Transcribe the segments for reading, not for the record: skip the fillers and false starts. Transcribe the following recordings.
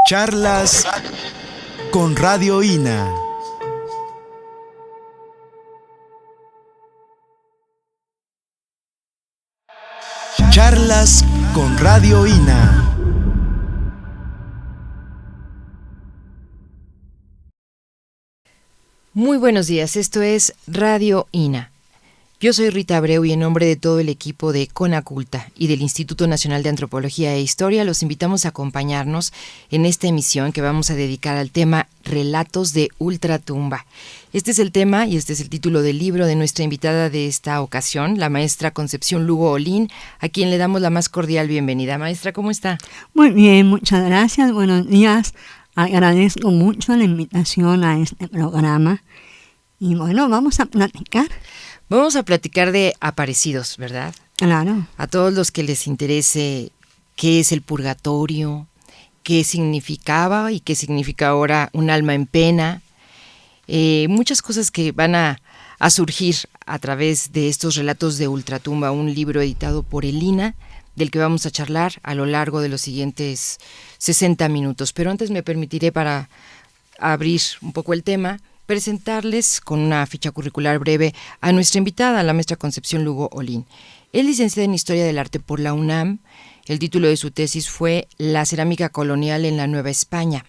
Charlas con Radio INA. Charlas con Radio INA. Muy buenos días, esto es Radio INA. Yo soy Rita Abreu y en nombre de todo el equipo de Conaculta y del Instituto Nacional de Antropología e Historia los invitamos a acompañarnos en esta emisión que vamos a dedicar al tema Relatos de Ultratumba. Este es el tema y este es el título del libro de nuestra invitada de esta ocasión, la maestra Concepción Lugo Olín, a quien le damos la más cordial bienvenida. Maestra, ¿cómo está? Muy bien, muchas gracias, buenos días. Agradezco mucho la invitación a este programa y bueno, vamos a platicar. Vamos a platicar de aparecidos, ¿verdad? Claro. A todos los que les interese qué es el purgatorio, qué significaba y qué significa ahora un alma en pena. Muchas cosas que van a surgir a través de estos relatos de Ultratumba, un libro editado por el INA, del que vamos a charlar a lo largo de los siguientes 60 minutos. Pero antes me permitiré, para abrir un poco el tema, presentarles con una ficha curricular breve a nuestra invitada, la maestra Concepción Lugo Olín. Es licenciada en Historia del Arte por la UNAM. El título de su tesis fue La cerámica colonial en la Nueva España.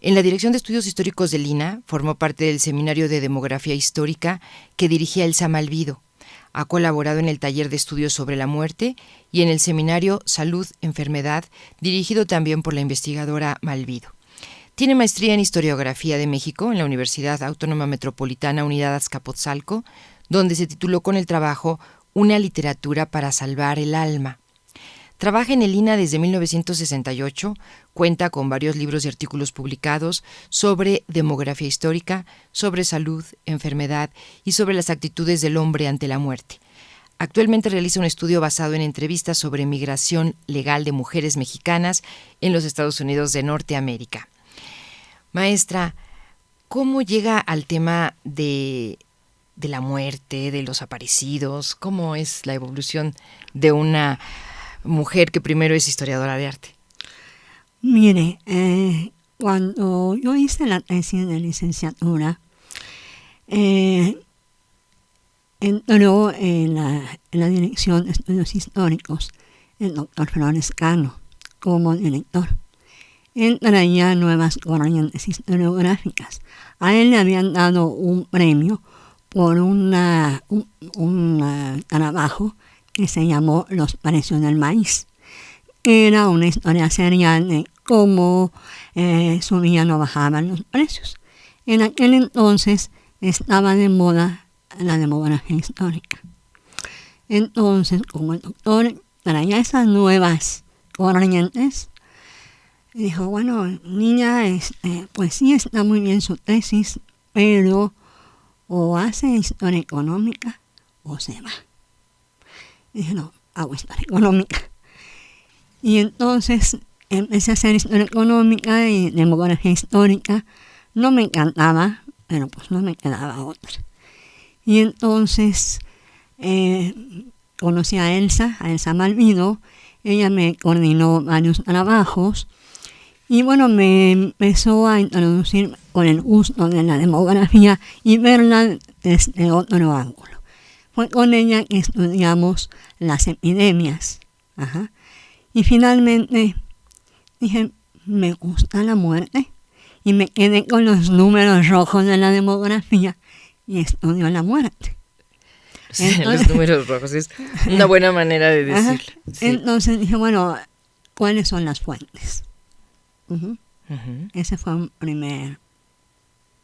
En la Dirección de Estudios Históricos del INA formó parte del Seminario de Demografía Histórica que dirigía Elsa Malvido. Ha colaborado en el Taller de Estudios sobre la Muerte y en el Seminario Salud, Enfermedad, dirigido también por la investigadora Malvido. Tiene maestría en Historiografía de México en la Universidad Autónoma Metropolitana Unidad Azcapotzalco, donde se tituló con el trabajo Una literatura para salvar el alma. Trabaja en el INA desde 1968, cuenta con varios libros y artículos publicados sobre demografía histórica, sobre salud, enfermedad y sobre las actitudes del hombre ante la muerte. Actualmente realiza un estudio basado en entrevistas sobre migración legal de mujeres mexicanas en los Estados Unidos de Norteamérica. Maestra, ¿cómo llega al tema de la muerte, de los aparecidos? ¿Cómo es la evolución de una mujer que primero es historiadora de arte? Mire, cuando yo hice la tesis de licenciatura, entró en la Dirección de Estudios Históricos el doctor Flores Cano como director. Él traía nuevas corrientes historiográficas. A él le habían dado un premio por un trabajo que se llamó Los precios del maíz. Era una historia serial de cómo subían o bajaban los precios. En aquel entonces estaba de moda la demografía histórica. Entonces, como el doctor traía esas nuevas corrientes, dijo, bueno, niña, pues sí está muy bien su tesis, pero o hace historia económica o se va. Y dije, no, hago historia económica. Y entonces empecé a hacer historia económica y demografía histórica. No me encantaba, pero pues no me quedaba otra. Y entonces conocí a Elsa Malvido. Ella me coordinó varios trabajos. Y bueno, me empezó a introducir con el gusto de la demografía y verla desde otro ángulo. Fue con ella que estudiamos las epidemias. Ajá. Y finalmente dije, me gusta la muerte. Y me quedé con los números rojos de la demografía y estudio la muerte. Entonces, los números rojos es una buena manera de decirlo. Sí. Entonces dije, bueno, ¿cuáles son las fuentes? Ese fue un primer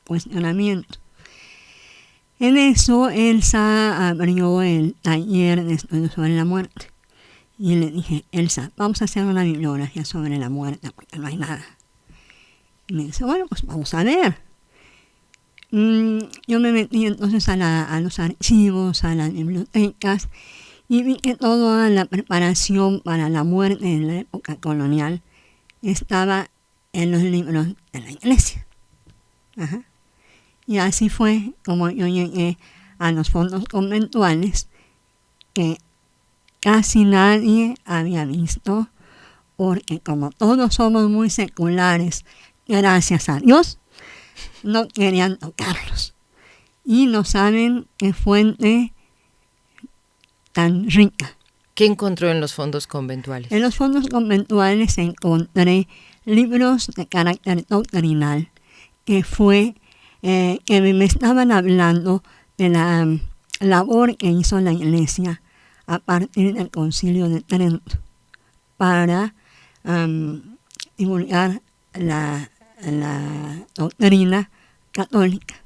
cuestionamiento. En eso, Elsa abrió el taller de estudios sobre la muerte. Y le dije, Elsa, vamos a hacer una bibliografía sobre la muerte, porque no hay nada. Y me dice, bueno, pues vamos a ver. Yo me metí entonces a los archivos, a las bibliotecas, y vi que toda la preparación para la muerte en la época colonial estaba en los libros de la iglesia. Ajá. Y así fue como yo llegué a los fondos conventuales, que casi nadie había visto porque como todos somos muy seculares, gracias a Dios, no querían tocarlos. Y no saben qué fuente tan rica. ¿Qué encontró en los fondos conventuales? En los fondos conventuales encontré libros de carácter doctrinal que me estaban hablando de la labor que hizo la Iglesia a partir del Concilio de Trento para divulgar la doctrina católica.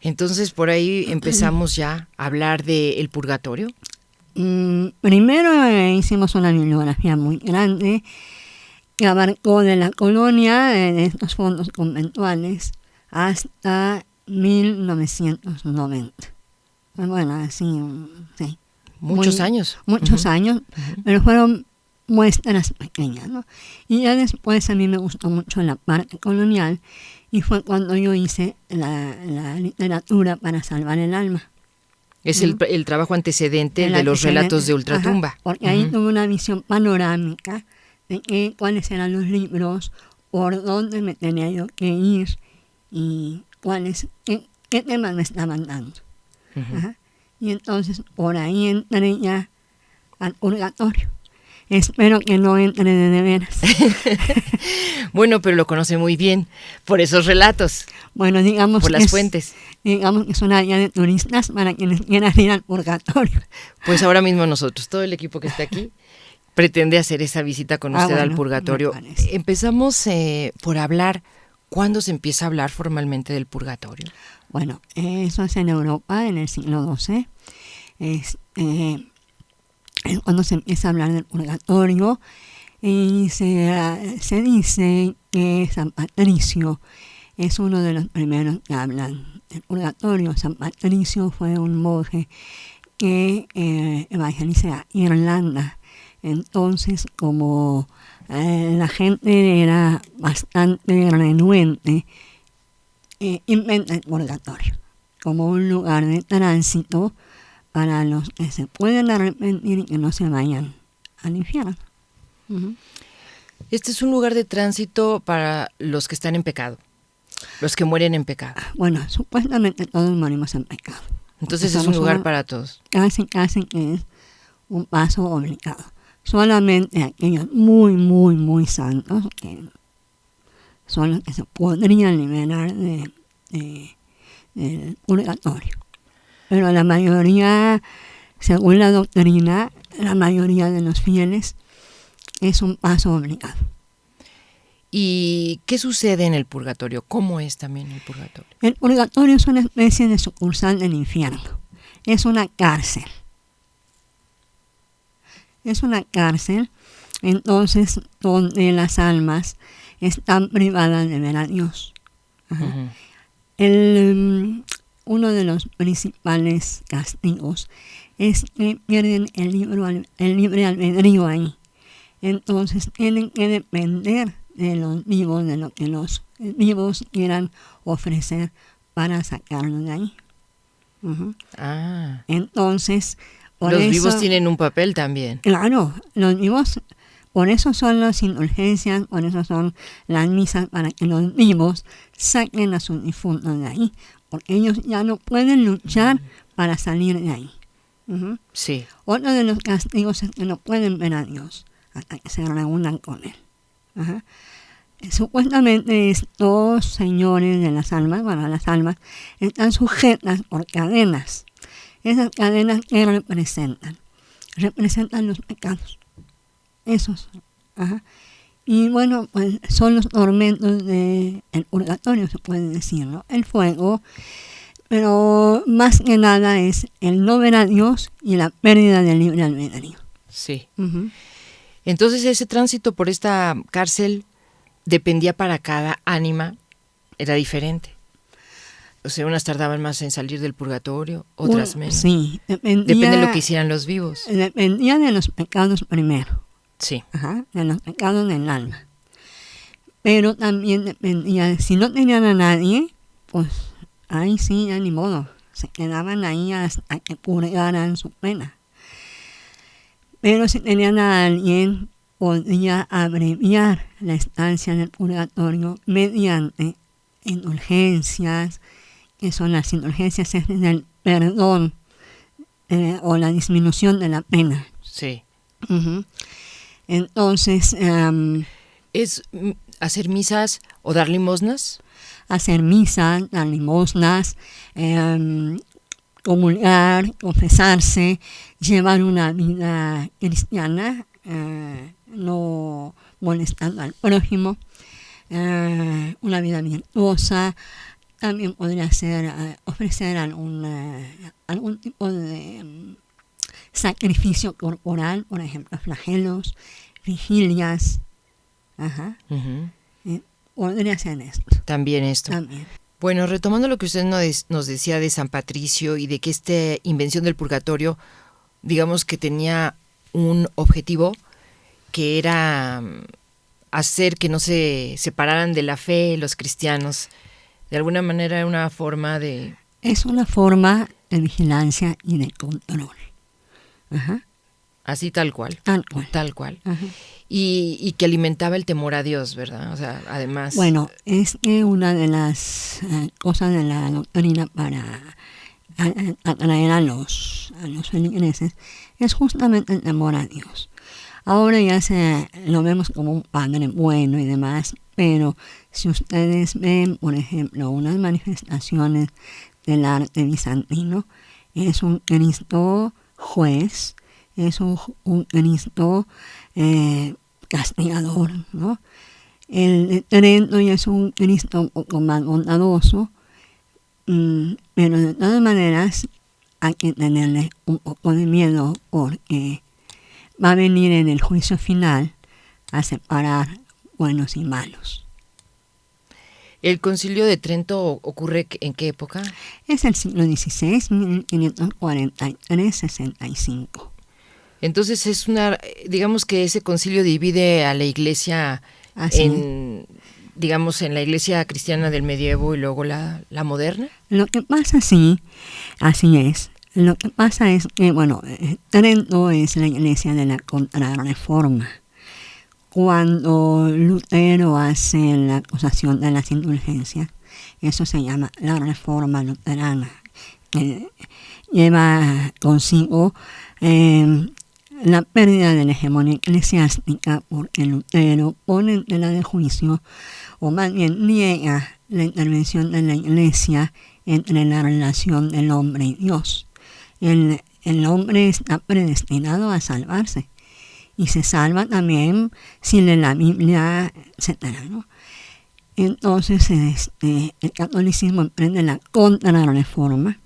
Entonces por ahí empezamos ya a hablar del purgatorio. Primero hicimos una bibliografía muy grande que abarcó de la colonia de estos fondos conventuales hasta 1990. Bueno, así, sí. Muchos años. Muchos años, pero fueron muestras pequeñas, ¿no? Y ya después a mí me gustó mucho la parte colonial y fue cuando yo hice la literatura para salvar el alma. Es el trabajo antecedente de los relatos de Ultratumba. Ajá, porque ahí tuve una visión panorámica de cuáles eran los libros, por dónde me tenía yo que ir y qué temas me estaban dando. Ajá. Y entonces por ahí entré ya al purgatorio. Espero que no entre de veras. Bueno, pero lo conoce muy bien por esos relatos. Bueno, digamos por las fuentes. Digamos que es una guía de turistas para quienes quieran ir al purgatorio. Pues ahora mismo nosotros, todo el equipo que está aquí, pretende hacer esa visita con usted al purgatorio. Empezamos por hablar, ¿cuándo se empieza a hablar formalmente del purgatorio? Bueno, eso es en Europa en el siglo XII. Cuando se empieza a hablar del purgatorio y se dice que San Patricio es uno de los primeros que hablan del purgatorio. San Patricio fue un monje que evangeliza a Irlanda. Entonces, como la gente era bastante renuente, inventa el purgatorio como un lugar de tránsito para los que se pueden arrepentir y que no se vayan al infierno. Este es un lugar de tránsito para los que están en pecado, los que mueren en pecado. Bueno, supuestamente todos morimos en pecado. Entonces es un lugar para todos. Casi que es un paso obligado. Solamente aquellos muy, muy, muy santos que son los que se podrían liberar del purgatorio. Pero la mayoría, según la doctrina, la mayoría de los fieles es un paso obligado. ¿Y qué sucede en el purgatorio? ¿Cómo es también el purgatorio? El purgatorio es una especie de sucursal del infierno. Es una cárcel. Es una cárcel, entonces, donde las almas están privadas de ver a Dios. Uno de los principales castigos es que pierden el libre albedrío ahí. Entonces tienen que depender de los vivos, de lo que los vivos quieran ofrecer para sacarlos de ahí. Entonces, los vivos tienen un papel también. Claro, los vivos, por eso son las indulgencias, por eso son las misas, para que los vivos saquen a sus difuntos de ahí, porque ellos ya no pueden luchar para salir de ahí. Sí. Otro de los castigos es que no pueden ver a Dios hasta que se reúnan con Él. Supuestamente estos señores de las almas, bueno, las almas, están sujetas por cadenas. Esas cadenas que representan los pecados. Esos. Y bueno, pues son los tormentos del purgatorio, se puede decir, ¿no? El fuego, pero más que nada es el no ver a Dios y la pérdida del libre albedrío. Sí. Entonces ese tránsito por esta cárcel dependía para cada ánima, era diferente. O sea, unas tardaban más en salir del purgatorio, otras menos. Sí, depende de lo que hicieran los vivos. Dependía de los pecados primero. Sí. De los pecados del alma. Pero también dependía de si no tenían a nadie, pues ahí sí, ya ni modo. Se quedaban ahí hasta que purgaran su pena. Pero si tenían a alguien, podía abreviar la estancia en el purgatorio mediante indulgencias, que son las indulgencias, es el perdón o la disminución de la pena. Sí. Uh-huh. Entonces, ¿es hacer misas o dar limosnas? Hacer misas, dar limosnas, comulgar, confesarse, llevar una vida cristiana, no molestando al prójimo, una vida virtuosa. También podría ser ofrecer algún tipo de sacrificio corporal, por ejemplo, flagelos, vigilias. Ajá. Uh-huh. Podría ser esto. También esto. También. Bueno, retomando lo que usted nos decía de San Patricio y de que esta invención del purgatorio, digamos que tenía un objetivo que era hacer que no se separaran de la fe los cristianos. De alguna manera era una forma de... Es una forma de vigilancia y de control. Ajá. Así tal cual. Tal cual. Tal cual. Ajá. Y que alimentaba el temor a Dios, ¿verdad? O sea, además... Bueno, es que una de las cosas de la doctrina para atraer a los feligreses es justamente el temor a Dios. Ahora ya lo vemos como un padre bueno y demás, pero si ustedes ven, por ejemplo, unas manifestaciones del arte bizantino, es un Cristo juez, es un Cristo castigador, ¿no? El de Trento ya es un Cristo un poco más bondadoso, pero de todas maneras hay que tenerle un poco de miedo porque va a venir en el juicio final a separar buenos y malos. ¿El concilio de Trento ocurre en qué época? Es el siglo XVI, 1543-65. Entonces es digamos que ese concilio divide a la iglesia en la iglesia cristiana del medievo y luego la moderna. Lo que pasa, sí, así es. Lo que pasa es que, bueno, Trento es la iglesia de la Contrarreforma. Cuando Lutero hace la acusación de las indulgencias, eso se llama la Reforma Luterana, que lleva consigo la pérdida de la hegemonía eclesiástica, porque Lutero pone en tela de juicio, o más bien niega la intervención de la iglesia entre la relación del hombre y Dios. El hombre está predestinado a salvarse y se salva también si lee la Biblia, etcétera, ¿no? Entonces el catolicismo emprende la contrarreforma,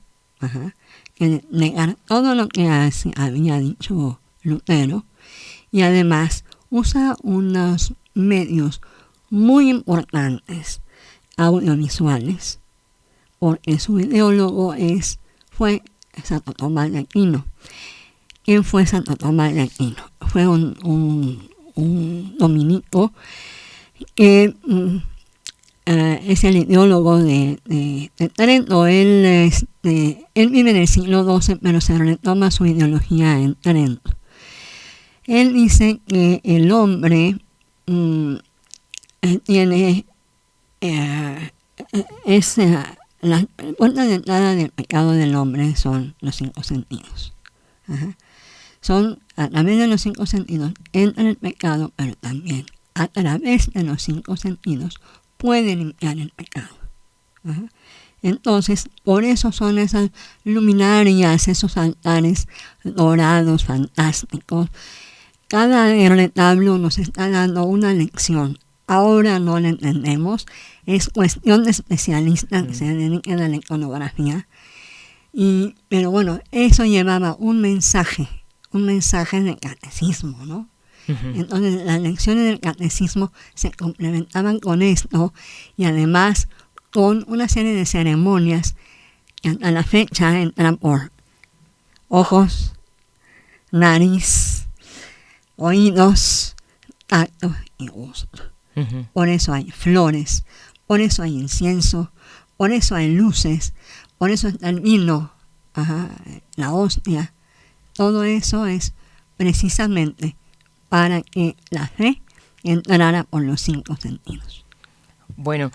que negar todo lo que había dicho Lutero, y además usa unos medios muy importantes audiovisuales, porque su ideólogo fue Santo Tomás de Aquino. ¿Quién fue Santo Tomás de Aquino? Fue un dominico que es el ideólogo de Trento. Él vive en el siglo XII, pero se retoma su ideología en Trento. Él dice que el hombre tiene la puerta de entrada del pecado del hombre son los 5 sentidos. Son a través de los 5 sentidos entra el pecado, pero también a través de los 5 sentidos puede limpiar el pecado. Entonces, por eso son esas luminarias, esos altares dorados, fantásticos. Cada retablo nos está dando una lección. Ahora no la entendemos, es cuestión de especialistas que se dedican a la iconografía. Pero bueno, eso llevaba un mensaje de catecismo, ¿no? Entonces las lecciones del catecismo se complementaban con esto y además con una serie de ceremonias que hasta la fecha entran por ojos, nariz, oídos, tacto y gusto. Por eso hay flores, por eso hay incienso, por eso hay luces, por eso está el vino, la hostia. Todo eso es precisamente para que la fe entrara por los 5 sentidos. Bueno,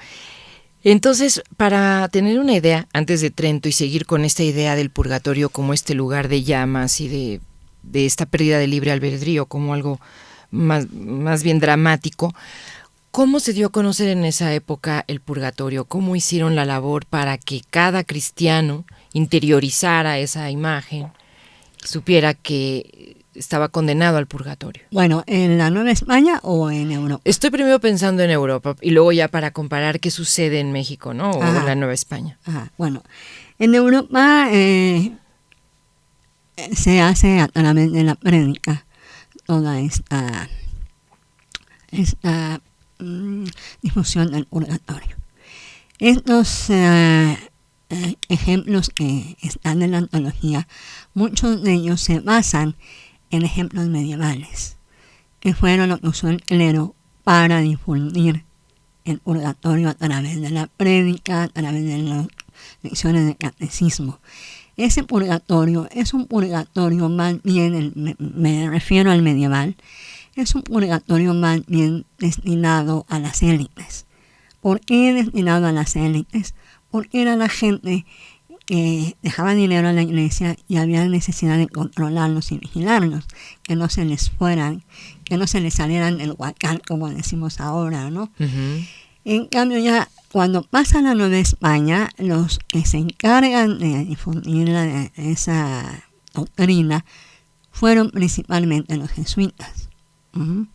entonces, para tener una idea, antes de Trento y seguir con esta idea del purgatorio como este lugar de llamas y de esta pérdida de libre albedrío como algo más bien dramático, ¿cómo se dio a conocer en esa época el purgatorio? ¿Cómo hicieron la labor para que cada cristiano interiorizara esa imagen, supiera que estaba condenado al purgatorio? Bueno, ¿en la Nueva España o en Europa? Estoy primero pensando en Europa y luego ya para comparar qué sucede en México, ¿no? O en la Nueva España. Bueno, en Europa se hace a través de la prédica toda esta difusión del purgatorio. Estos ejemplos que están en la antología, muchos de ellos se basan en ejemplos medievales, que fueron lo que usó el clero para difundir el purgatorio a través de la prédica, a través de las lecciones de catecismo. Ese purgatorio es un purgatorio más bien, me refiero al medieval, es un purgatorio más bien destinado a las élites. ¿Por qué destinado a las élites? Porque era la gente que dejaba dinero a la iglesia y había necesidad de controlarlos y vigilarlos, que no se les fueran, que no se les salieran del huacal, como decimos ahora, ¿no? Uh-huh. En cambio, ya cuando pasa a la Nueva España, los que se encargan de difundir esa doctrina fueron principalmente los jesuitas. Uh-huh.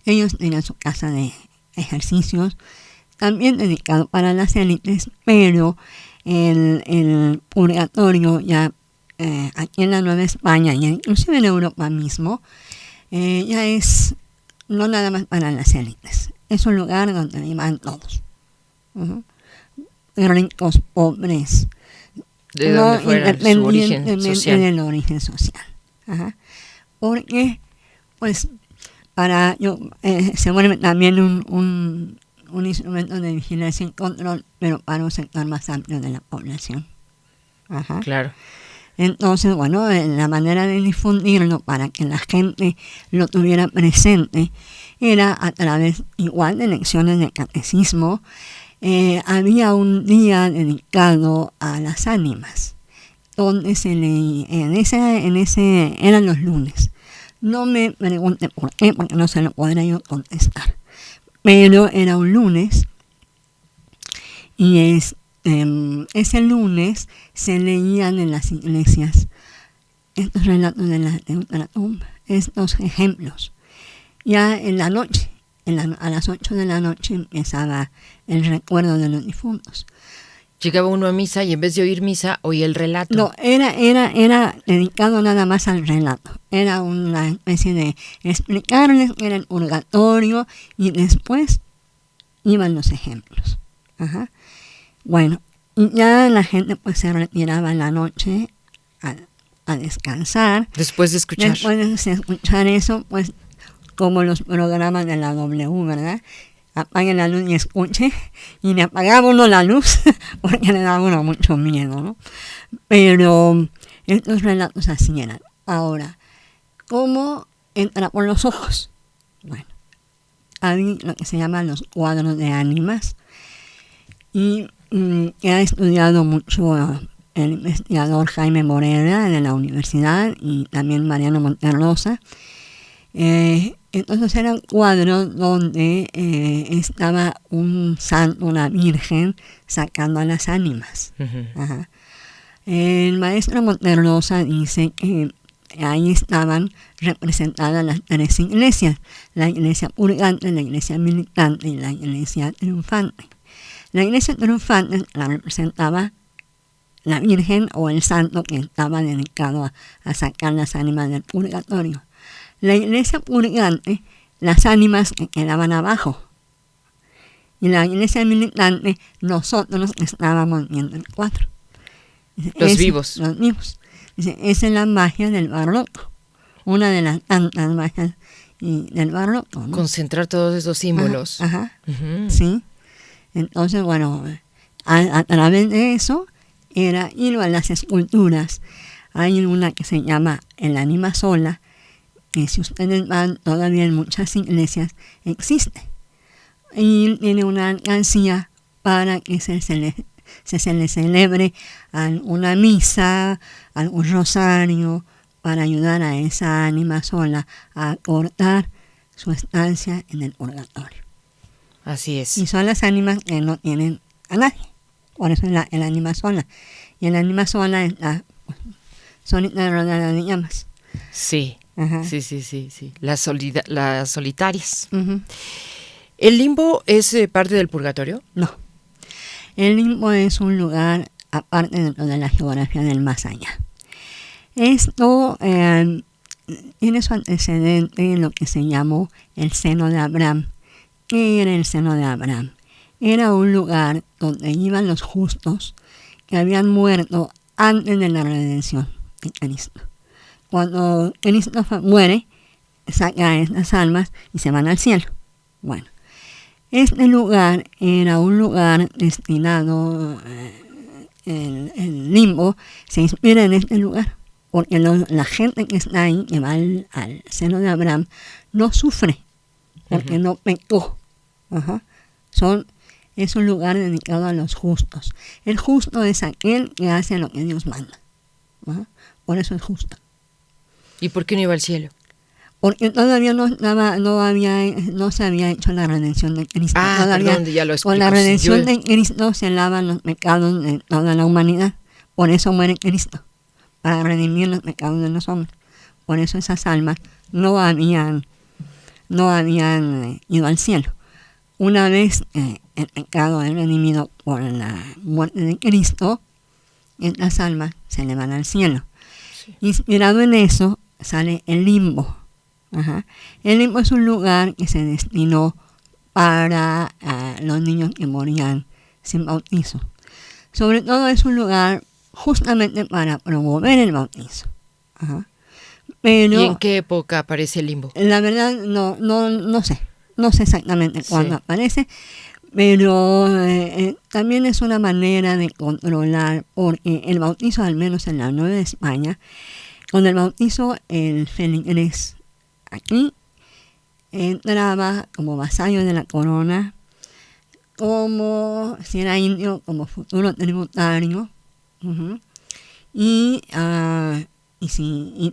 Ellos tenían su casa de ejercicios, también dedicado para las élites, pero el purgatorio ya aquí en la Nueva España y inclusive en Europa mismo, ya es no nada más para las élites. Es un lugar donde iban todos. Uh-huh. Ricos, pobres, de donde fuera su origen social. Del origen social. Uh-huh. Porque, pues, se vuelve también un instrumento de vigilancia y control, pero para un sector más amplio de la población. Ajá. Claro. Entonces, bueno, la manera de difundirlo para que la gente lo tuviera presente era a través igual de lecciones de catecismo. Había un día dedicado a las ánimas, donde se leía, eran los lunes. No me pregunte por qué, porque no se lo podría yo contestar. Pero era un lunes y ese lunes se leían en las iglesias estos relatos de la tumba, estos ejemplos. Ya en la noche, a las 8 de la noche empezaba el recuerdo de los difuntos. Llegaba uno a misa y en vez de oír misa, oía el relato. No, era dedicado nada más al relato. Era una especie de explicarles que era el purgatorio y después iban los ejemplos. Ajá. Bueno, y ya la gente pues se retiraba en la noche a descansar. Después de escuchar. Después de escuchar eso, pues como los programas de la W, ¿verdad? Apaguen la luz y escuche, y le apagaba uno la luz porque le daba uno mucho miedo, ¿no? Pero estos relatos así eran. Ahora, ¿cómo entra por los ojos? Bueno, hay lo que se llaman los cuadros de ánimas, y que ha estudiado mucho el investigador Jaime Morera de la universidad y también Mariano Monterrosa. Entonces eran cuadros donde estaba un santo, una virgen, sacando a las ánimas. Uh-huh. Ajá. El maestro Monterrosa dice que ahí estaban representadas las 3 iglesias: la iglesia purgante, la iglesia militante y la iglesia triunfante. La iglesia triunfante la representaba la virgen o el santo que estaba dedicado a sacar las ánimas del purgatorio. La iglesia purgante, las ánimas que quedaban abajo. Y la iglesia militante, nosotros estábamos viendo el cuadro. Los vivos. Los vivos. Dice, esa es la magia del barroco. Una de las tantas magias del barroco, ¿no? Concentrar todos esos símbolos. Ajá. Uh-huh. Sí. Entonces, bueno, a través de eso era ir a las esculturas. Hay una que se llama el ánima sola, que si ustedes van todavía en muchas iglesias, existe. Y tiene una alcancía para que se le celebre una misa, algún rosario, para ayudar a esa ánima sola a cortar su estancia en el purgatorio. Así es. Y son las ánimas que no tienen a nadie. Por eso es el ánima sola. Y el ánima sola es la solita rodeada de llamas. Sí. Ajá. Sí. Las solitarias. Uh-huh. ¿El limbo es parte del purgatorio? No. El limbo es un lugar aparte de la geografía del más allá. Esto tiene su antecedente en lo que se llamó el seno de Abraham. ¿Qué era el seno de Abraham? Era un lugar donde iban los justos que habían muerto antes de la redención de Cristo. Cuando Cristo muere, saca a estas almas y se van al cielo. Bueno, este lugar era un lugar destinado, el limbo se inspira en este lugar, porque la gente que está ahí, que va al seno de Abraham, no sufre, porque no pecó. Ajá. Es un lugar dedicado a los justos. El justo es aquel que hace lo que Dios manda. Ajá. Por eso es justo. ¿Y por qué no iba al cielo? Porque todavía no se había hecho la redención de Cristo. Perdón, ya lo explico. Con la redención de Cristo se lavan los pecados de toda la humanidad. Por eso muere Cristo, para redimir los pecados de los hombres. Por eso esas almas no habían ido al cielo. Una vez el pecado es redimido por la muerte de Cristo, estas almas se elevan al cielo. Sí. Inspirado en eso sale el limbo. Ajá. El limbo es un lugar que se destinó para los niños que morían sin bautizo. Sobre todo es un lugar justamente para promover el bautizo. Ajá. Pero, ¿y en qué época aparece el limbo? La verdad no sé. No sé exactamente cuándo aparece, pero también es una manera de controlar, porque el bautizo, al menos en la Nueva España, con el bautizo el feligrés aquí entraba como vasallo de la corona, como si era indio, como futuro tributario, uh-huh. y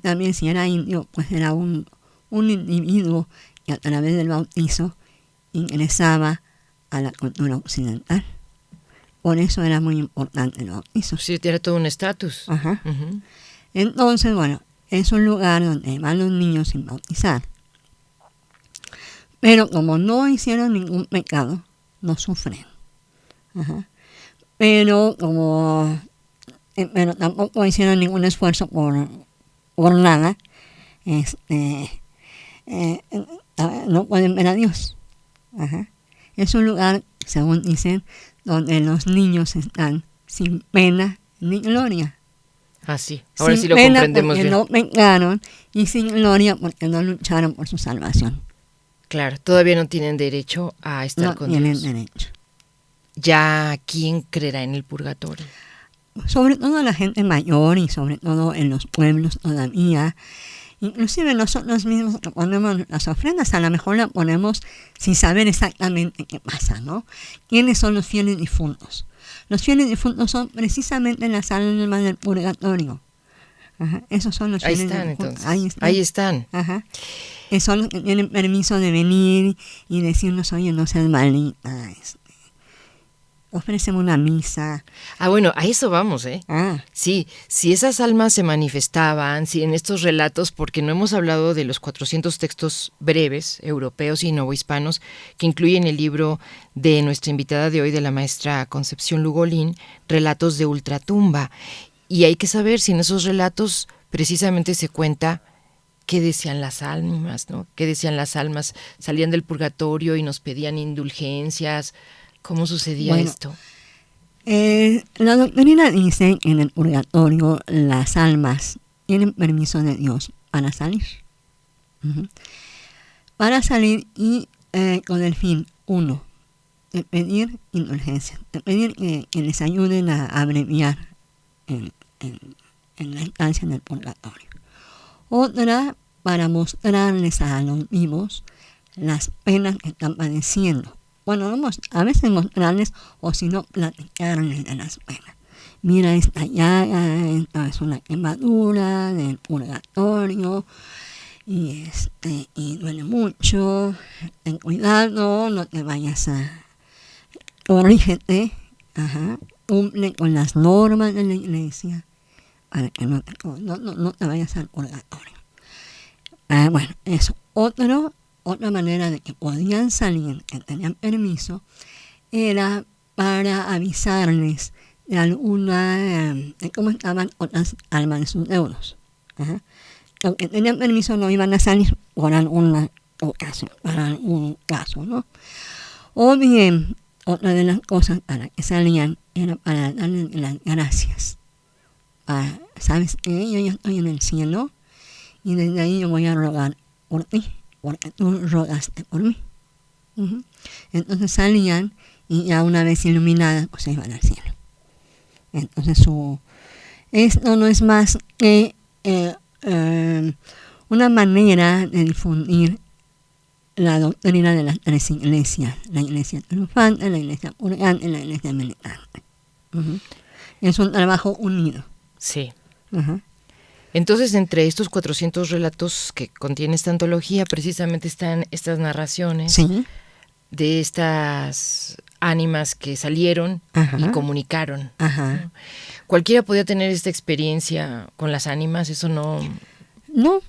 también si era indio, pues era un individuo que a través del bautizo ingresaba a la cultura occidental. Por eso era muy importante el bautizo. Sí, era todo un estatus. Ajá. Uh-huh. Entonces, bueno, es un lugar donde van los niños sin bautizar. Pero como no hicieron ningún pecado, no sufren. Ajá. Pero tampoco hicieron ningún esfuerzo por nada, no pueden ver a Dios. Ajá. Es un lugar, según dicen, donde los niños están sin pena ni gloria. Sí. Ahora sin sí lo pena comprendemos porque bien. no pecaron, y sin gloria porque no lucharon por su salvación. Claro, todavía no tienen derecho a estar con Dios. No tienen derecho. ¿Ya quién creerá en el purgatorio? Sobre todo la gente mayor, y sobre todo en los pueblos todavía. Inclusive nosotros mismos ponemos las ofrendas, a lo mejor las ponemos sin saber exactamente qué pasa, ¿no? ¿Quiénes son los fieles difuntos? Los fieles difuntos son precisamente las almas del purgatorio. Ajá. Esos son los fieles difuntos. Entonces. Ahí están. Ajá. Que son los que tienen permiso de venir y decirnos, oye, no seas malita, ofréceme una misa. Bueno, a eso vamos, ¿eh? Sí, si esas almas se manifestaban, si en estos relatos, porque no hemos hablado de los 400 textos breves, europeos y novohispanos, que incluyen el libro de nuestra invitada de hoy, de la maestra Concepción Lugolín, Relatos de Ultratumba. Y hay que saber si en esos relatos precisamente se cuenta qué decían las almas, ¿no? ¿Qué decían las almas? Salían del purgatorio y nos pedían indulgencias. ¿Cómo sucedía esto? La doctrina dice que en el purgatorio las almas tienen permiso de Dios para salir. Uh-huh. Para salir y con el fin, uno, de pedir indulgencia, de pedir que les ayuden a abreviar en la estancia en el purgatorio. Otra, para mostrarles a los vivos las penas que están padeciendo. Bueno, a veces mostrarles o si no platicarles de las penas. Mira esta llaga, esta es una quemadura del purgatorio y duele mucho, ten cuidado, no te vayas corrígete, cumple con las normas de la iglesia para que no te vayas al purgatorio. Bueno, eso. Otra manera de que podían salir, que tenían permiso, era para avisarles de de cómo estaban otras almas de sus deudos. Aunque tenían permiso, no iban a salir por alguna ocasión, para algún caso, ¿no? O bien, otra de las cosas para que salían era para darles las gracias. ¿Sabes qué? Yo ya estoy en el cielo y desde ahí yo voy a rogar por ti, porque tú rogaste por mí. Entonces salían y ya una vez iluminadas, pues se iban al cielo. Entonces esto no es más que una manera de difundir la doctrina de las tres iglesias, la iglesia triunfante, la iglesia purgante y la iglesia militante. Es un trabajo unido. Sí. Entonces, entre estos 400 relatos que contiene esta antología, precisamente están estas narraciones de estas ánimas que salieron y comunicaron. Cualquiera podía tener esta experiencia con las ánimas, eso no... No,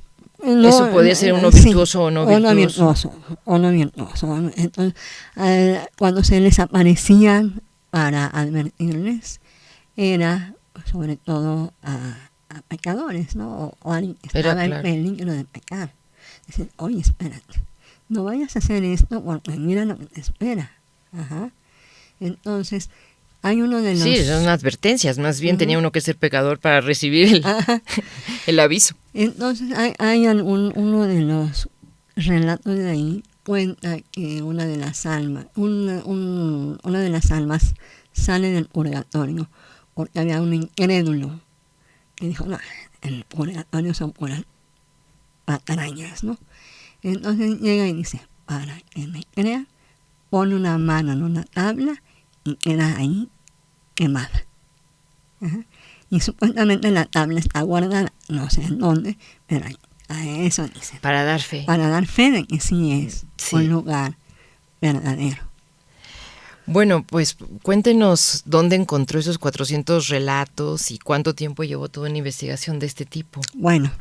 eso podía ser uno virtuoso o no virtuoso. O no virtuoso. Entonces, cuando se les aparecían para advertirles, era sobre todo a pecadores, ¿no? O alguien que estaba en peligro de pecar. Dicen, oye, espérate, no vayas a hacer esto porque mira lo que te espera. Entonces, hay uno de los... Sí, son advertencias, más bien tenía uno que ser pecador para recibir el aviso. Entonces, hay uno de los relatos de ahí, cuenta que una de las almas sale del purgatorio porque había un incrédulo que dijo, no, el purgatorio son puras patrañas, ¿no? Entonces llega y dice, para que me crea, pone una mano en una tabla y queda ahí quemada. Y supuestamente la tabla está guardada, no sé en dónde, pero a eso dice. Para dar fe. Para dar fe de que sí es un lugar verdadero. Bueno, pues cuéntenos dónde encontró esos 400 relatos y cuánto tiempo llevó toda una investigación de este tipo. Bueno,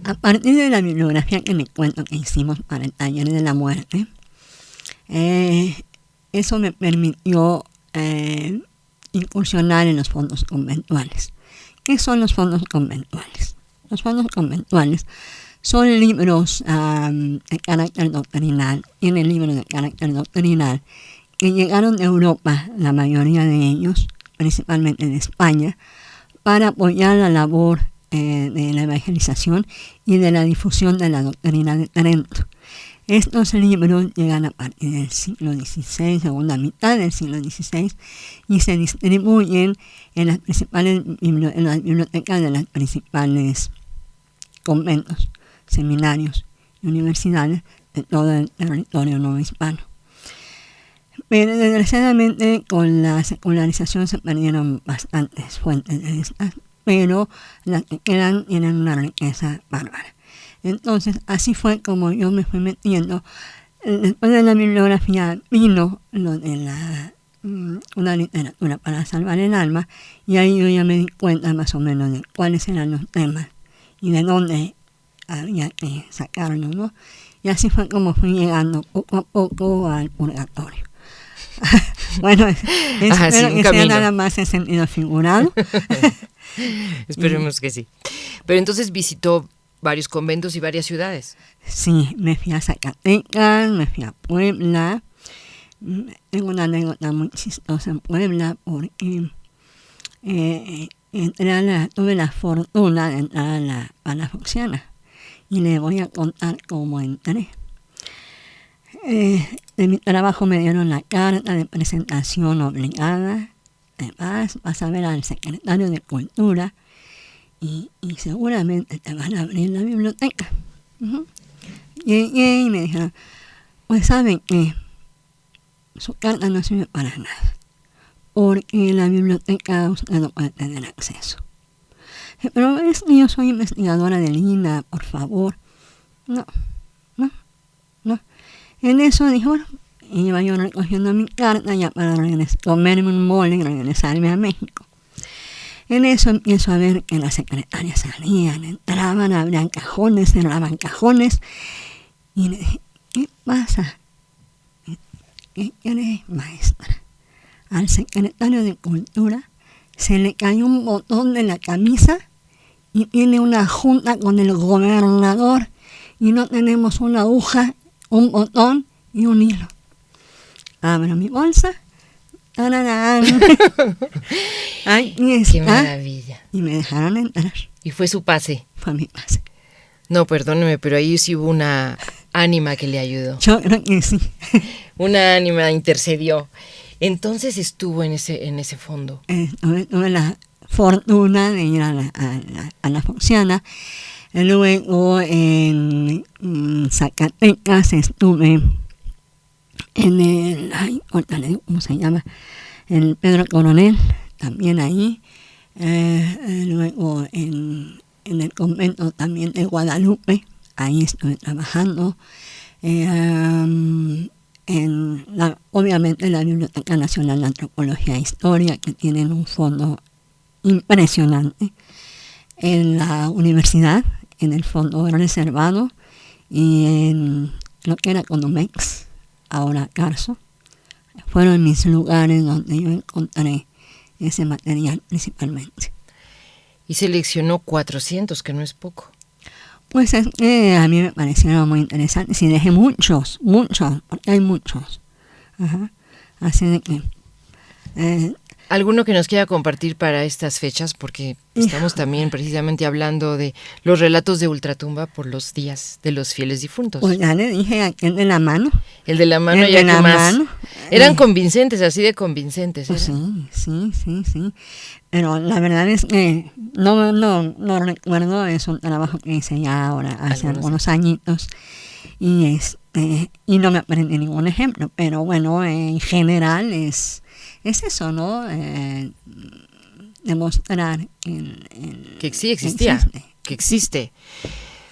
a partir de la bibliografía que me cuento que hicimos para el taller de la muerte, eso me permitió incursionar en los fondos conventuales. ¿Qué son los fondos conventuales? Los fondos conventuales son libros de carácter doctrinal, tienen libros de carácter doctrinal que llegaron de Europa, la mayoría de ellos, principalmente de España, para apoyar la labor de la evangelización y de la difusión de la doctrina de Trento. Estos libros llegan a partir del siglo XVI, segunda mitad del siglo XVI, y se distribuyen en las bibliotecas de las principales conventos, seminarios y universidades de todo el territorio no hispano. Pero desgraciadamente con la secularización se perdieron bastantes fuentes de estas, pero las que quedan tienen una riqueza bárbara. Entonces, así fue como yo me fui metiendo. Después de la bibliografía vino lo de una literatura para salvar el alma, y ahí yo ya me di cuenta más o menos de cuáles eran los temas y de dónde había que sacarlos, ¿no? Y así fue como fui llegando poco a poco al purgatorio. Bueno, espero que sea nada más en sentido figurado. Esperemos que sí. Pero entonces visitó varios conventos y varias ciudades. Sí, me fui a Zacatecas, me fui a Puebla. Tengo una anécdota muy chistosa en Puebla porque tuve la fortuna de entrar a la Palafoxiana y le voy a contar cómo entré. De mi trabajo me dieron la carta de presentación obligada. Vas a ver al secretario de Cultura y seguramente te van a abrir la biblioteca. Llegué y me dijeron, pues saben que su carta no sirve para nada, porque la biblioteca usted no puede tener acceso. Pero es que yo soy investigadora del INA, por favor. No. En eso dijo, bueno, iba yo recogiendo mi carta ya para comerme un mole y regresarme a México. En eso empiezo a ver que las secretarias salían, entraban, abrían cajones, cerraban cajones. Y le dije, ¿qué pasa? ¿Qué quiere, maestra? Al secretario de Cultura se le cayó un botón de la camisa y tiene una junta con el gobernador y no tenemos una aguja, un botón y un hilo. Abro mi bolsa. ¡Tararán! Ahí está. ¡Qué maravilla! Y me dejaron entrar. Y fue su pase. Fue mi pase. No, perdóneme, pero ahí sí hubo una ánima que le ayudó. Yo creo que sí. Una ánima intercedió. Entonces estuvo en ese fondo. Tuve la fortuna de ir a la Foxiana. Luego en Zacatecas estuve en el, ¿cómo se llama? El Pedro Coronel, también ahí. Luego en el convento también de Guadalupe, ahí estuve trabajando. Obviamente la Biblioteca Nacional de Antropología e Historia, que tienen un fondo impresionante. En la universidad, en el fondo reservado, y en lo que era Conomex, ahora Carso, fueron mis lugares donde yo encontré ese material principalmente. Y seleccionó 400, que no es poco. Pues es que a mí me parecieron muy interesantes y dejé muchos, porque hay muchos. Ajá. Así de que... ¿Alguno que nos quiera compartir para estas fechas? Porque estamos también precisamente hablando de los relatos de Ultratumba por los días de los fieles difuntos. Pues ya le dije aquel de la mano. El de la mano, el ya de que la más. mano. Eran convincentes, así de convincentes. Pues sí. Pero la verdad es que no recuerdo, es un trabajo que hice ya ahora, hace algunos añitos. Y no me aprendí ningún ejemplo, pero bueno, en general es eso, ¿no? Demostrar que sí existía, que existe.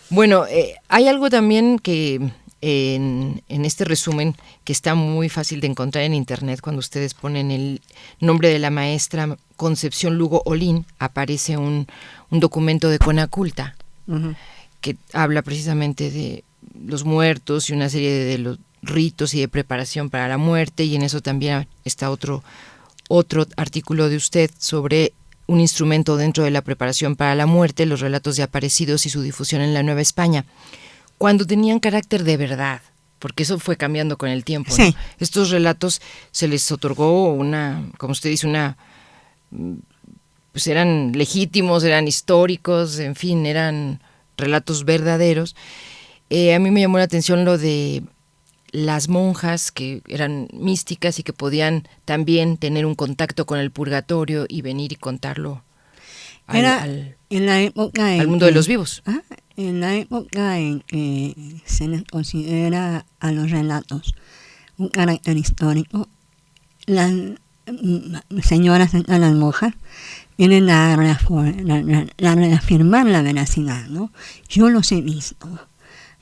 Bueno, hay algo también que en este resumen que está muy fácil de encontrar en internet. Cuando ustedes ponen el nombre de la maestra Concepción Lugo Olín, aparece un documento de Conaculta, que habla precisamente de los muertos y una serie de los ritos y de preparación para la muerte, y en eso también está otro artículo de usted sobre un instrumento dentro de la preparación para la muerte, los relatos de aparecidos y su difusión en la Nueva España, cuando tenían carácter de verdad, porque eso fue cambiando con el tiempo, ¿no? Sí. Estos relatos se les otorgó como usted dice, pues eran legítimos, eran históricos, en fin, eran relatos verdaderos. A mí me llamó la atención lo de las monjas que eran místicas y que podían también tener un contacto con el purgatorio y venir y contarlo en la época al mundo de los vivos. En la época en que se les considera a los relatos un carácter histórico, las señoras, las monjas, vienen a reafirmar la veracidad, ¿no? Yo los he visto.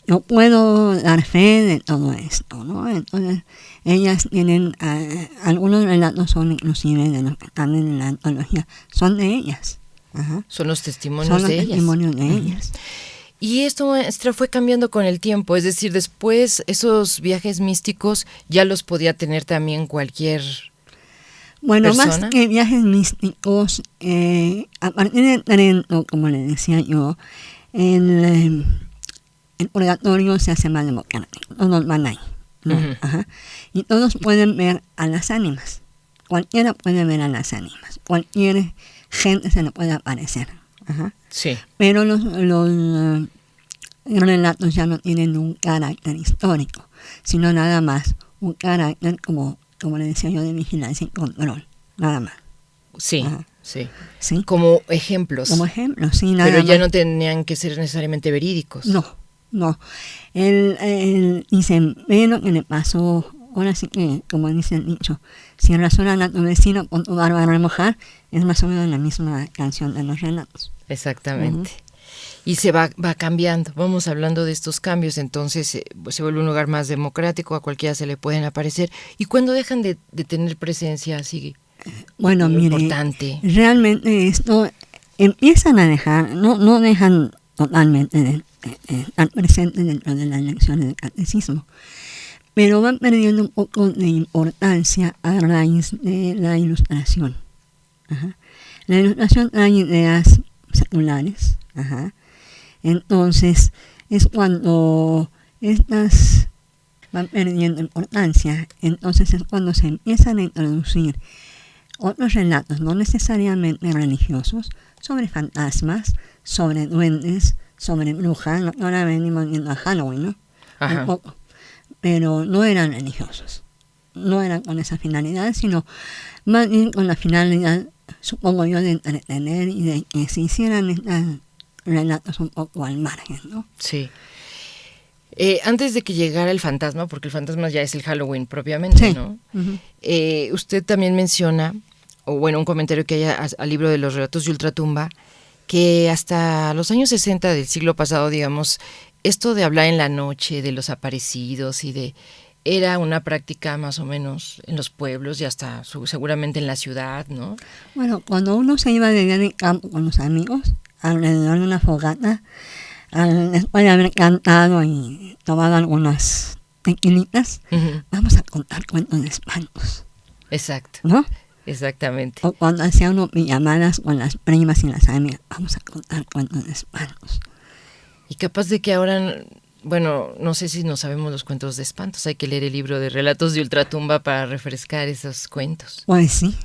Yo puedo dar fe de todo esto, ¿no? Entonces, ellas tienen, algunos relatos son inclusive de los que están en la antología, son de ellas. Ajá. Son los testimonios de ellas. Y esto, maestra, fue cambiando con el tiempo, es decir, después esos viajes místicos ya los podía tener también cualquier persona. Más que viajes místicos, a partir de Trento, como le decía yo, el purgatorio se hace más democrático, todos van ahí, ¿no? Ajá. Y todos pueden ver a las ánimas, cualquiera puede ver a las ánimas, cualquier gente se le puede aparecer. Ajá. Sí. Pero los relatos ya no tienen un carácter histórico, sino nada más un carácter como le decía yo, de vigilancia y control, nada más. Sí. Ajá. Sí. ¿sí? Como ejemplos. Como ejemplo, sí, nada Pero ya más. no tenían que ser necesariamente verídicos. No. Él dice, ve lo que le pasó, ahora sí que, como dice el dicho, si rasuran a tu vecino con tu barba a remojar, es más o menos la misma canción de los relatos. Exactamente. Y se va cambiando. Vamos hablando de estos cambios, entonces se vuelve un lugar más democrático, a cualquiera se le pueden aparecer. ¿Y cuándo dejan de tener presencia así Bueno, mire, importante? realmente esto empiezan a dejar, no dejan totalmente de estar presentes dentro de las lecciones de catecismo, pero van perdiendo un poco de importancia a raíz de la ilustración. Ajá. La ilustración trae ideas seculares, ajá. Entonces es cuando estas van perdiendo importancia, entonces es cuando se empiezan a introducir otros relatos, no necesariamente religiosos, sobre fantasmas, sobre duendes, sobre brujas. Ahora venimos viendo a Halloween, ¿no? Ajá. Un poco. Pero no eran religiosos, no eran con esa finalidad, sino más bien con la finalidad, supongo yo, de entretener y de que se hicieran estos relatos un poco al margen, ¿no? Sí. Antes de que llegara el fantasma, porque el fantasma ya es el Halloween propiamente, Sí. ¿no? Uh-huh. Usted también menciona, o bueno, un comentario que hay al libro de los relatos de Ultratumba, que hasta los años 60 del siglo pasado, digamos, esto de hablar en la noche de los aparecidos era una práctica más o menos en los pueblos y hasta seguramente en la ciudad, ¿no? Bueno, cuando uno se iba de día de campo con los amigos, alrededor de una fogata, después de haber cantado y tomado algunas tequilitas, vamos a contar cuentos de espantos. Exacto. ¿No? Exactamente. O cuando hacía uno llamadas con las primas y las amigas, vamos a contar cuentos de espantos. Y capaz de que ahora, bueno, no sé si no sabemos los cuentos de espantos, hay que leer el libro de relatos de Ultratumba para refrescar esos cuentos. Pues sí,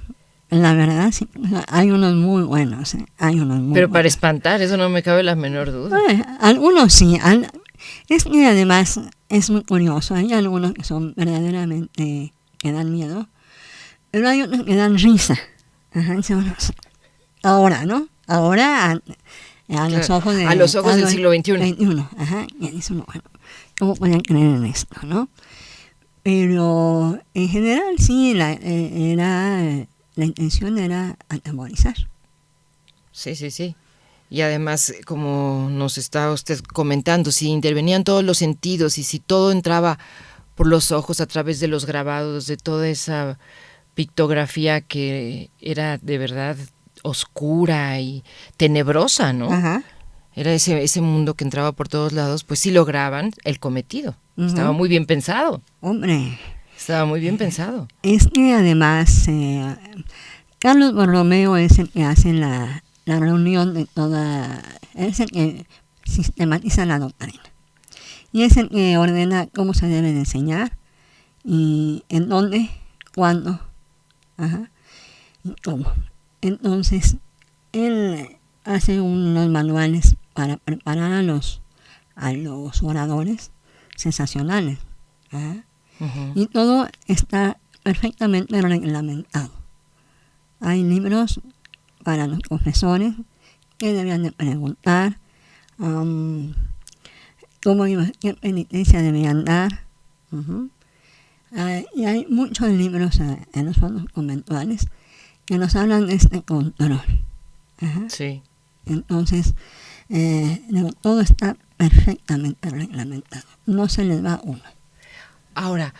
la verdad sí, hay unos muy buenos, hay unos muy Pero buenos. para espantar, eso no me cabe la menor duda. Algunos sí, es que además es muy curioso, hay algunos que son verdaderamente, que dan miedo, pero hay otros que dan risa. Ajá, ahora, ¿no? Ahora a los ojos del siglo XXI. Ajá, y dice uno, bueno, ¿cómo pueden creer en esto, no? Pero en general sí, la intención era atemorizar. Sí. Y además, como nos está usted comentando, si intervenían todos los sentidos y si todo entraba por los ojos a través de los grabados, de toda esa pictografía que era de verdad oscura y tenebrosa, ¿no? Ajá. Era ese mundo que entraba por todos lados, pues sí lograban el cometido. Estaba muy bien pensado. Hombre. Estaba muy bien pensado. Es que además Carlos Borromeo es el que hace la reunión de toda, es el que sistematiza la doctrina. Y es el que ordena cómo se debe de enseñar y en dónde, cuándo, ajá, y cómo. Entonces, él hace unos manuales para preparar a los oradores sensacionales. ¿Eh? Uh-huh. Y todo está perfectamente reglamentado. Hay libros para los profesores que debían de preguntar qué penitencia debían dar. Uh-huh. Y hay muchos libros en los fondos conventuales que nos hablan de este control. Uh-huh. Sí. Entonces, todo está perfectamente reglamentado. No se les va uno. Ahora,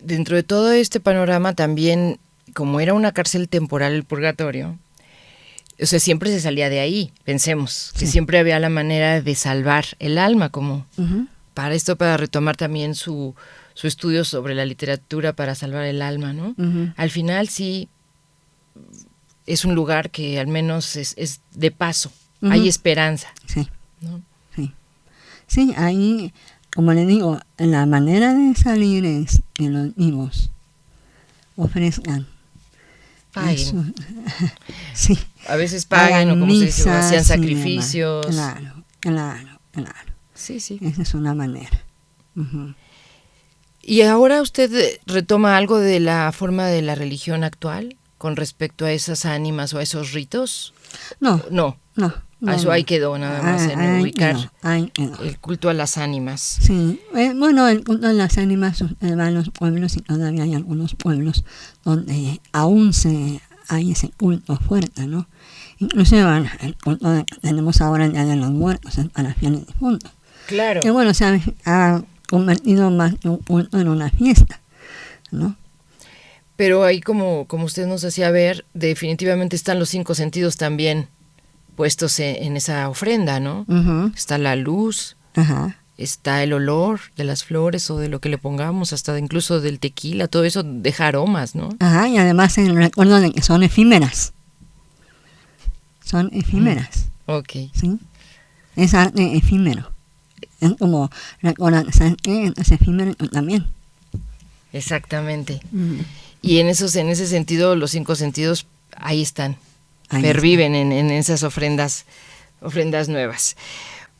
dentro de todo este panorama también, como era una cárcel temporal el purgatorio, o sea, siempre se salía de ahí, pensemos, que siempre había la manera de salvar el alma, como uh-huh. para retomar también su estudio sobre la literatura para salvar el alma, ¿no? Uh-huh. Al final sí es un lugar que al menos es de paso, uh-huh. Hay esperanza. Sí, ¿no? Sí, ahí, como le digo, la manera de salir es que los vivos ofrezcan. Paguen. Sí. A veces pagan o como se dice, hacían sacrificios. Claro. Sí. Esa es una manera. Uh-huh. ¿Y ahora usted retoma algo de la forma de la religión actual? con respecto a esas ánimas o a esos ritos? No, No, no. no, eso no. ahí quedó nada más en Ahí ubicar quedó, ahí quedó. el culto a las ánimas. Sí, bueno, el culto de las ánimas va en los pueblos y todavía hay algunos pueblos donde aún hay ese culto fuerte, ¿no? Inclusive el culto que tenemos ahora, el Día de los Muertos, para los fieles difuntos. Claro. Que bueno, ha convertido más que un culto en una fiesta, ¿no? Pero ahí, como usted nos hacía ver, definitivamente están los 5 sentidos también puestos en esa ofrenda, ¿no? Uh-huh. Está la luz, Ajá. está el olor de las flores o de lo que le pongamos, hasta incluso del tequila, todo eso deja aromas, ¿no? Ajá, y además el recuerdo de que son efímeras. Son efímeras, Ok. ¿sí? Es arte efímero. Es como recordar, ¿sabes qué? Es efímero también. Exactamente. Mm. Y en ese sentido, los 5 sentidos ahí están, Ahí perviven en esas ofrendas nuevas.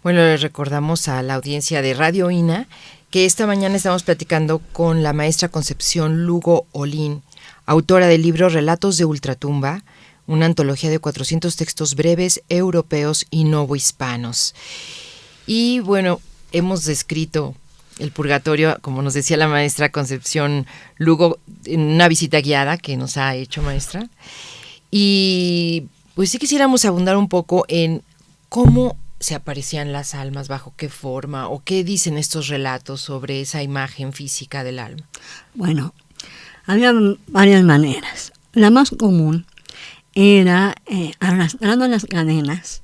Bueno, les recordamos a la audiencia de Radio INA que esta mañana estamos platicando con la maestra Concepción Lugo Olín, autora del libro Relatos de Ultratumba, una antología de 400 textos breves europeos y novohispanos. Y bueno, hemos descrito el purgatorio, como nos decía la maestra Concepción Lugo, en una visita guiada que nos ha hecho, maestra. Y pues sí quisiéramos abundar un poco en cómo se aparecían las almas, bajo qué forma, o qué dicen estos relatos sobre esa imagen física del alma. Bueno, había varias maneras. La más común era arrastrando las cadenas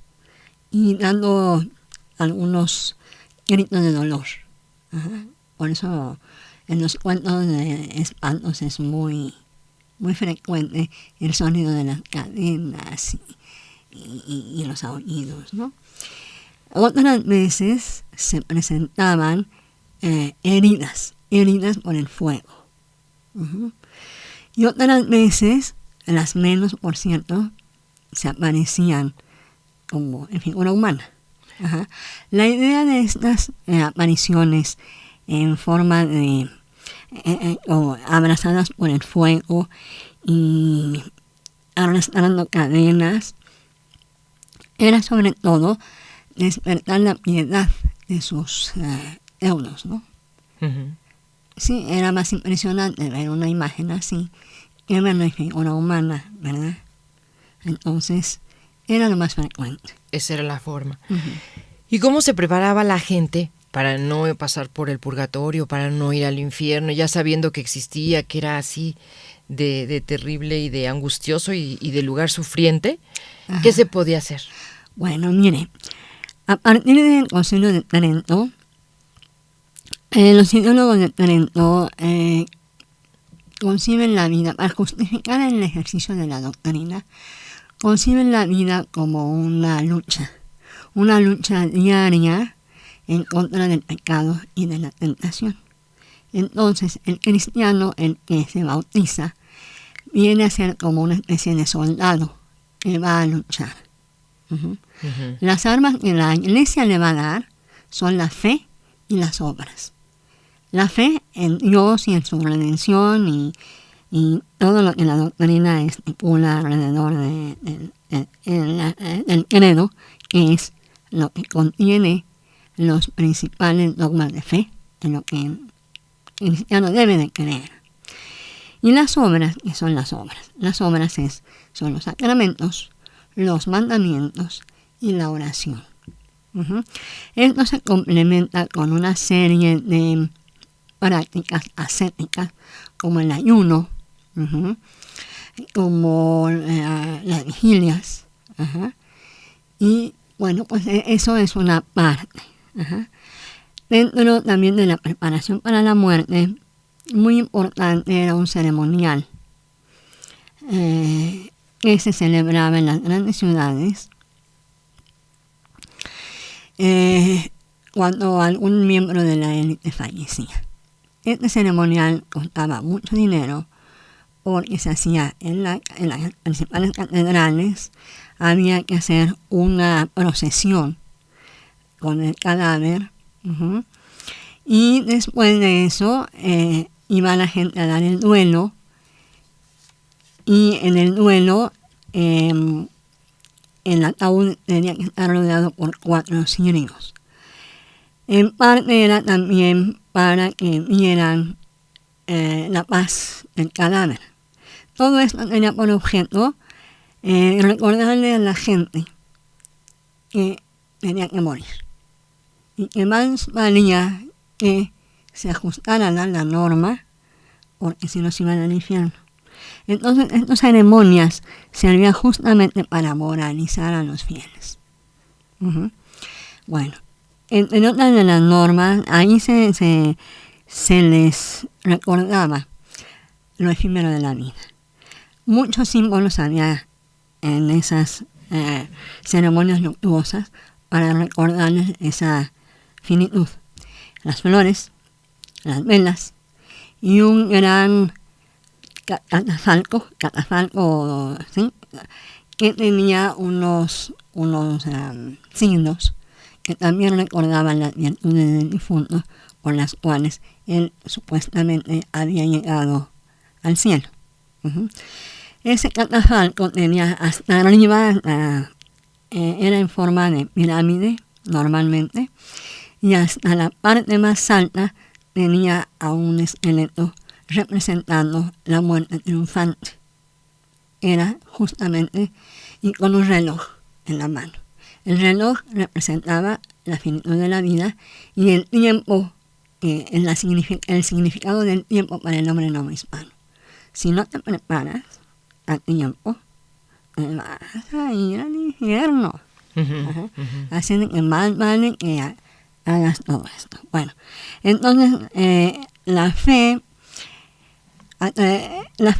y dando algunos gritos de dolor. Ajá. Por eso en los cuentos de espantos es muy frecuente el sonido de las cadenas y los aullidos, ¿no? Otras veces se presentaban heridas por el fuego. Uh-huh. Y otras veces, las menos por cierto, se aparecían como en figura humana. Ajá. La idea de estas apariciones en forma de o abrazadas por el fuego y arrastrando cadenas era sobre todo despertar la piedad de sus deudos, ¿no? Uh-huh. Sí, era más impresionante ver una imagen así que ver una figura humana, ¿verdad? Entonces, era lo más frecuente. Esa era la forma. Uh-huh. ¿Y cómo se preparaba la gente para no pasar por el purgatorio, para no ir al infierno, ya sabiendo que existía, que era así de terrible y de angustioso y de lugar sufriente? Ajá. ¿Qué se podía hacer? Bueno, mire, a partir del Concilio de Trento, los ideólogos de Trento conciben la vida, para justificar el ejercicio de la doctrina, conciben la vida como una lucha diaria en contra del pecado y de la tentación. Entonces, el cristiano, el que se bautiza, viene a ser como una especie de soldado que va a luchar. Uh-huh. Uh-huh. Las armas que la Iglesia le va a dar son la fe y las obras. La fe en Dios y en su redención y todo lo que la doctrina estipula alrededor del credo, que es lo que contiene los principales dogmas de fe, en lo que el cristiano debe de creer. Y las obras, ¿qué son las obras? Las obras son los sacramentos, los mandamientos y la oración. Uh-huh. Esto se complementa con una serie de prácticas ascéticas, como el ayuno, uh-huh, como las vigilias, uh-huh. Y bueno, pues eso es una parte. Uh-huh. Dentro también de la preparación para la muerte, muy importante era un ceremonial que se celebraba en las grandes ciudades cuando algún miembro de la élite fallecía. Este ceremonial costaba mucho dinero porque se hacía en las principales catedrales. Había que hacer una procesión con el cadáver, uh-huh, y después de eso iba la gente a dar el duelo y en el duelo el ataúd tenía que estar rodeado por 4 cirios. En parte era también para que vieran la paz del cadáver. Todo esto tenía por objeto recordarle a la gente que tenía que morir y que más valía que se ajustaran a la norma, porque si no se iban al infierno. Entonces, estas ceremonias servían justamente para moralizar a los fieles. Bueno, entre otras de las normas, ahí se les recordaba lo efímero de la vida. Muchos símbolos había en esas ceremonias luctuosas para recordarles esa finitud. Las flores, las velas y un gran catafalco, ¿sí?, que tenía unos signos que también recordaban las virtudes del difunto, por las cuales él supuestamente había llegado al cielo. Ese catafalco tenía hasta arriba, era en forma de pirámide normalmente, y hasta la parte más alta tenía a un esqueleto representando la muerte triunfante. Era justamente, y con un reloj en la mano. El reloj representaba la finitud de la vida y el tiempo, el significado del tiempo para el hombre no hispano. Si no te preparas a tiempo, vas a ir al infierno. Así que más vale que hagas todo esto. Bueno, entonces la fe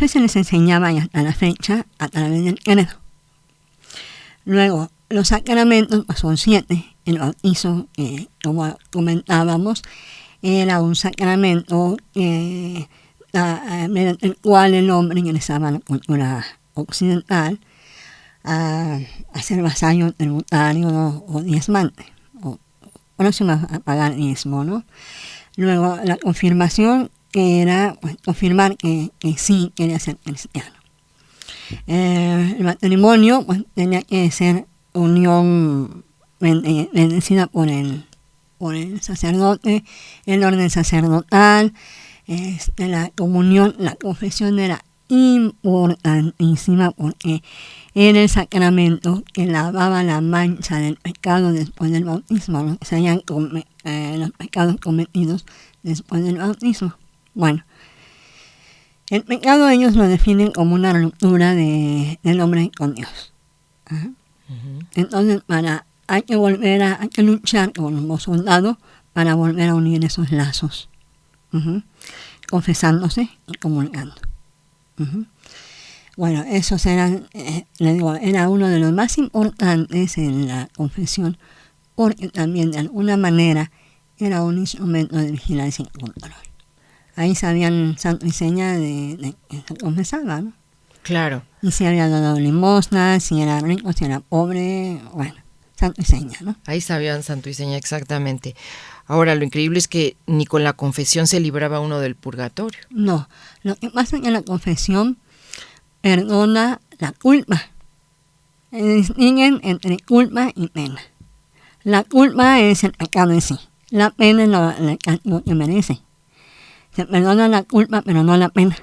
se les enseñaba hasta la fecha a través del credo. Luego, los sacramentos pues, son 7. El bautizo, como comentábamos, era un sacramento mediante el cual el hombre ingresaba a la cultura occidental a ser vasallo tributario o diezmante, o próximo a pagar diezmo, ¿no? Luego, la confirmación, que era pues, confirmar que sí quería ser cristiano. El matrimonio pues, tenía que ser unión bendecida por el sacerdote, el orden sacerdotal, la comunión, la confesión era importantísima porque era el sacramento que lavaba la mancha del pecado después del bautismo, los pecados cometidos después del bautismo. Bueno, el pecado ellos lo definen como una ruptura del hombre con Dios. Entonces, hay que luchar como soldado para volver a unir esos lazos, confesándose y comulgando. Bueno, esos eran, era uno de los más importantes en la confesión, porque también de alguna manera era un instrumento de vigilancia y control. Ahí sabían santo y seña de que se confesaba, ¿no? Claro. Y si había dado limosna, si era rico, si era pobre, bueno, santo y seña, ¿no? Ahí sabían santo y seña, exactamente. Ahora, lo increíble es que ni con la confesión se libraba uno del purgatorio. No, lo que pasa es que la confesión perdona la culpa. Distinguen entre culpa y pena. La culpa es el pecado en sí. La pena es lo que merece. Se perdona la culpa, pero no la pena.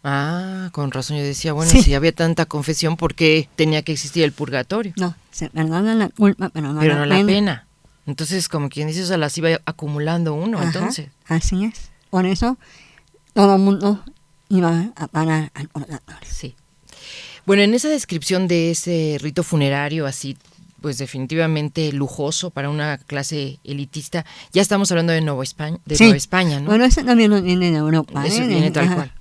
Ah, con razón yo decía, bueno, Sí. si había tanta confesión, ¿por qué tenía que existir el purgatorio? No, se perdona la culpa, pero no Pero la pena. la pena. Entonces, como quien dice, o sea, las iba acumulando uno, Ajá, entonces. así es. Por eso todo el mundo iba a parar al purgatorio. Sí. Bueno, en esa descripción de ese rito funerario así, pues definitivamente lujoso para una clase elitista, ya estamos hablando de Nueva España, Sí. Nueva España, ¿no? Bueno, eso también no viene de Europa. Eso viene tal cual.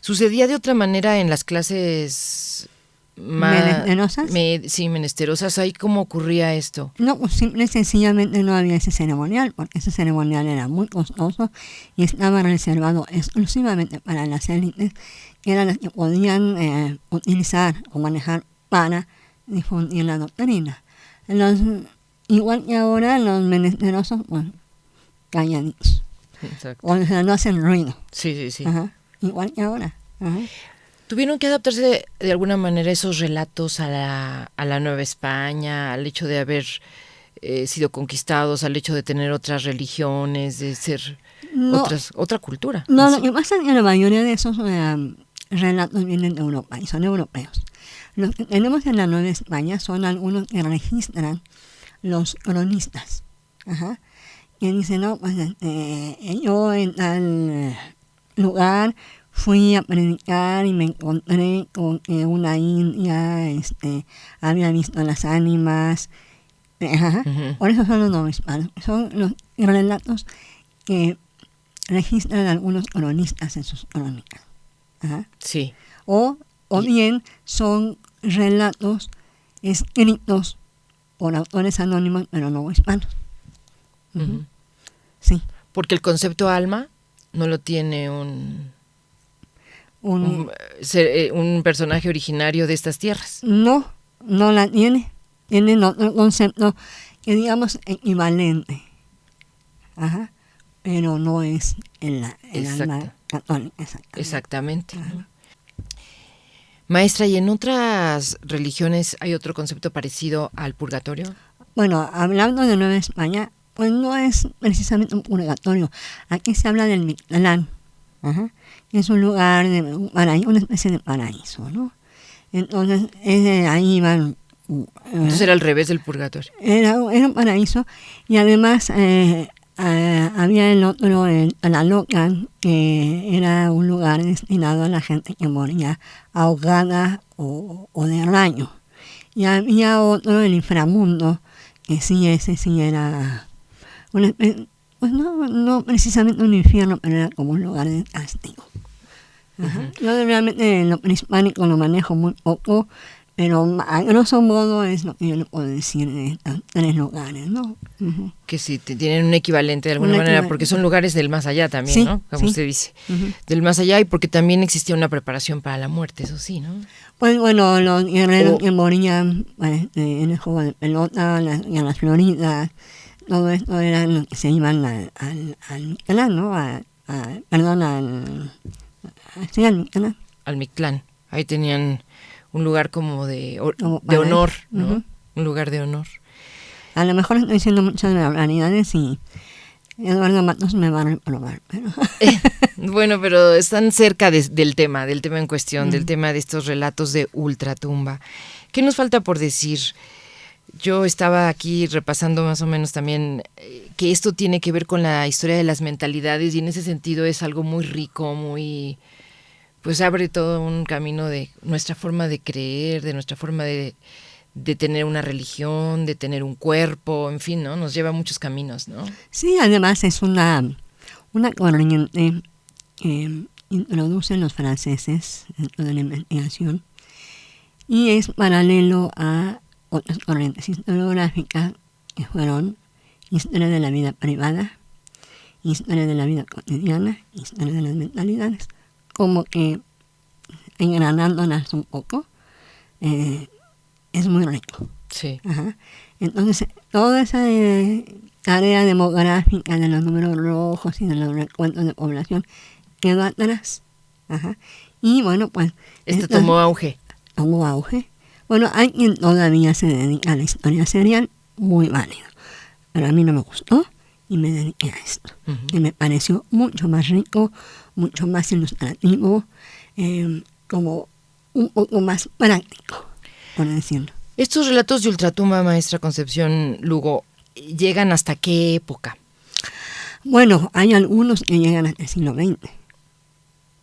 ¿Sucedía de otra manera en las clases ¿Menesterosas? Sí, menesterosas? ¿Ahí cómo ocurría esto? No, pues simple y sencillamente no había ese ceremonial, porque ese ceremonial era muy costoso y estaba reservado exclusivamente para las élites, que eran las que podían utilizar o manejar para difundir la doctrina. Igual que ahora, los menesterosos, bueno, calladitos. Exacto. O sea, no hacen ruido. Sí, sí, sí. Ajá. Igual que ahora. Ajá. ¿Tuvieron que adaptarse de alguna manera esos relatos a la Nueva España, al hecho de haber sido conquistados, al hecho de tener otras religiones, de ser No, otra cultura? no, en lo sí? que pasa es que la mayoría de esos relatos vienen de Europa y son europeos. Los que tenemos en la Nueva España son algunos que registran los cronistas. Ajá. Que dicen, no, pues yo en tal lugar fui a predicar y me encontré con que una india había visto las ánimas. Ajá. Ujú. Por eso son los novohispanos. Son los relatos que registran algunos cronistas en sus crónicas. Ajá. Sí. O Y- bien son relatos escritos por autores anónimos, pero no hispanos. Ujú. Sí. Porque el concepto alma no lo tiene un personaje originario de estas tierras. No la tiene. Tienen otro concepto que digamos equivalente. Ajá. Pero no es el Exacto. alma católica. Exactamente. ¿No? Maestra, ¿y en otras religiones hay otro concepto parecido al purgatorio? Bueno, hablando de Nueva España, pues no es precisamente un purgatorio. Aquí se habla del Mictlán. Ajá. Es un lugar, una especie de paraíso, ¿no? Entonces, ahí van. Entonces era al revés del purgatorio. Era un paraíso y además había el otro, la Loca, que era un lugar destinado a la gente que moría ahogada o de rayo. Y había otro, el inframundo, que ese sí era pues no precisamente un infierno, pero era como un lugar de castigo. Ajá. Yo realmente lo prehispánico lo manejo muy poco, pero a grosso modo es lo que yo le puedo decir de estos tres lugares, ¿no? Uh-huh. Que sí, tienen un equivalente de alguna manera, porque son lugares del más allá también, sí, ¿no? Como sí. usted dice. Uh-huh. Del más allá, y porque también existía una preparación para la muerte, eso sí, ¿no? Pues bueno, los guerreros que morían en el juego de pelota, en las floridas, todo esto era lo que se iban al Mictlán, ¿no? Al Mictlán. Al Mictlán. Ahí tenían un lugar como de para honor, él. ¿no? Uh-huh. Un lugar de honor. A lo mejor estoy diciendo muchas barbaridades y Eduardo Matos me va a reprobar, pero... Bueno, pero están cerca del tema en cuestión, del tema de estos relatos de ultratumba. ¿Qué nos falta por decir? Yo estaba aquí repasando más o menos también que esto tiene que ver con la historia de las mentalidades y en ese sentido es algo muy rico, pues abre todo un camino de nuestra forma de creer, de nuestra forma de tener una religión, de tener un cuerpo, en fin, ¿no? Nos lleva a muchos caminos, ¿no? Sí, además es una corriente que introducen los franceses dentro de la investigación y es paralelo a otras corrientes historiográficas que fueron historia de la vida privada, historia de la vida cotidiana, historia de las mentalidades, como que engranándolas un poco, es muy rico. Sí. Ajá. Entonces, toda esa tarea demográfica de los números rojos y de los recuentos de población quedó atrás. Ajá. Y bueno, pues... Esto tomó auge. Tomó auge. Bueno, hay quien todavía se dedica a la historia serial, muy válido. Pero a mí no me gustó y me dediqué a esto. Uh-huh. Que me pareció mucho más rico, mucho más ilustrativo, como un poco más práctico, por decirlo. Estos relatos de ultratumba, maestra Concepción Lugo, ¿llegan hasta qué época? Bueno, hay algunos que llegan hasta el siglo XX.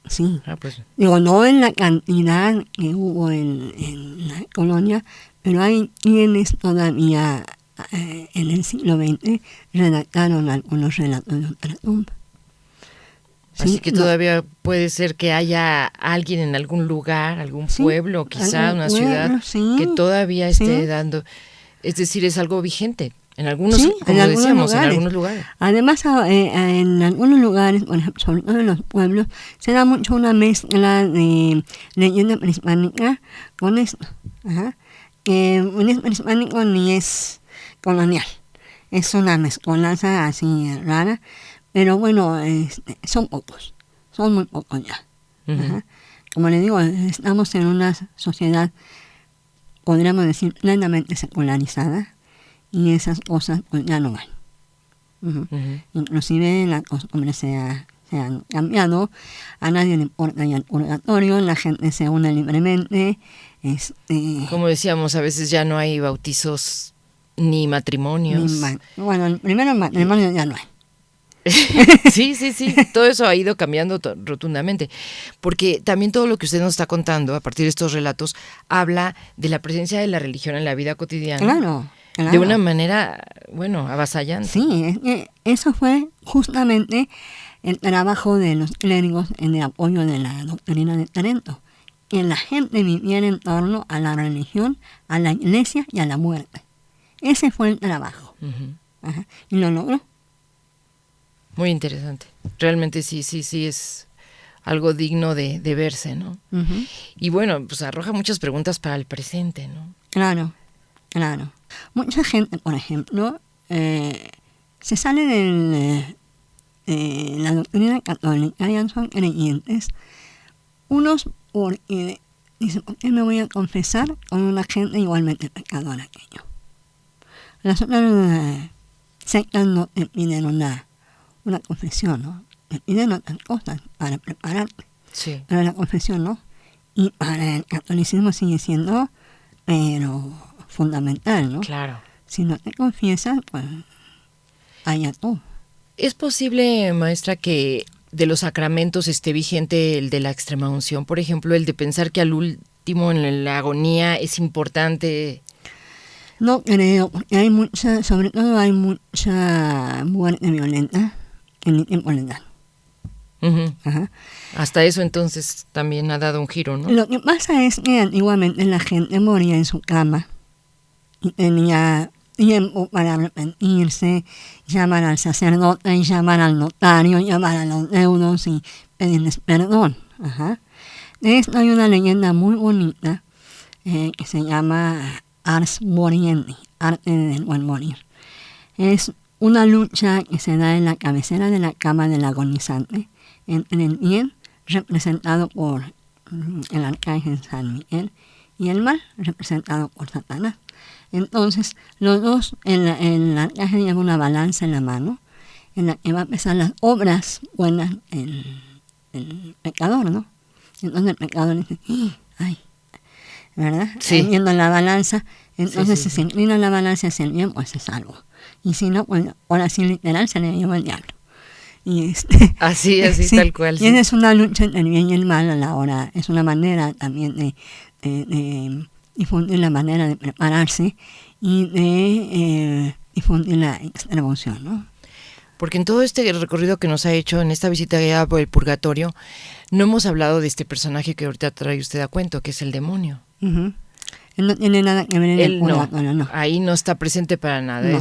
Sí. Pues. Digo, no en la cantidad que hubo en la colonia, pero hay quienes todavía en el siglo XX redactaron algunos relatos de ultratumba. Así Sí, que todavía puede ser que haya alguien en algún lugar, algún pueblo, quizá una ciudad, que todavía esté dando. Es decir, es algo vigente. En algunos, como decíamos, en algunos lugares. Además, en algunos lugares, por ejemplo, sobre todo en los pueblos, se da mucho una mezcla de leyenda prehispánica con esto. Ajá. Un es prehispánico ni es colonial. Es una mezcolanza así rara. Pero bueno, son pocos, son muy pocos ya. Uh-huh. como le digo, estamos en una sociedad, podríamos decir, plenamente secularizada, y esas cosas pues ya no van. Inclusive las costumbres se han cambiado, a nadie le importa ya el purgatorio, la gente se une libremente. Como decíamos, a veces ya no hay bautizos ni matrimonios. Bueno, el primero el matrimonio ya no hay. Sí, todo eso ha ido cambiando rotundamente, porque también todo lo que usted nos está contando a partir de estos relatos habla de la presencia de la religión en la vida cotidiana. Claro. De una manera, bueno, avasallante. Sí, eso fue justamente el trabajo de los clérigos en el apoyo de la doctrina de Trento, que la gente viviera en torno a la religión, a la iglesia y a la muerte. Ese fue el trabajo. Y lo logró. Muy interesante. Realmente sí es algo digno de verse, ¿no? Y bueno, pues arroja muchas preguntas para el presente, ¿no? Claro. Mucha gente, por ejemplo, se sale de la doctrina católica, ya son creyentes, unos porque dicen, ¿por qué me voy a confesar con una gente igualmente pecadora que yo? Las otras sectas no te piden una confesión, ¿no? Te piden otras cosas para prepararte. Sí. Pero la confesión no. Y para el catolicismo sigue siendo, pero fundamental, ¿no? Claro. Si no te confiesas, pues allá tú. ¿Es posible, maestra, que de los sacramentos esté vigente el de la extrema unción? Por ejemplo, el de pensar que al último en la agonía es importante. No creo, porque hay mucha, sobre todo hay mucha muerte violenta en el tiempo legal. Hasta eso entonces también ha dado un giro, ¿no? Lo que pasa es que antiguamente la gente moría en su cama y tenía tiempo para arrepentirse, llamar al sacerdote, llamar al notario, llamar a los deudos y pedirles perdón. De esto hay una leyenda muy bonita que se llama Ars Moriendi, arte del buen morir. Es una lucha que se da en la cabecera de la cama del agonizante, entre el bien, representado por el arcángel San Miguel, y el mal, representado por Satanás. Entonces, los dos, el arcángel lleva una balanza en la mano, en la que va a pesar las obras buenas el pecador, ¿no? Entonces el pecador dice, ¡ay! ¿Verdad? Sí. Viendo la balanza, entonces sí. si se inclina la balanza hacia el bien, pues se salva. Y si no, pues ahora sí literal se le lleva el diablo. Y así sí, tal cual. Y es una lucha entre el bien y el mal a la hora, es una manera también de difundir la manera de prepararse y de difundir la extrema unción, ¿no? Porque en todo este recorrido que nos ha hecho, en esta visita guiada por el purgatorio, no hemos hablado de este personaje que ahorita trae usted a cuento, que es el demonio. Él no tiene nada que ver en el purgatorio, no. Ahí no está presente para nada. No,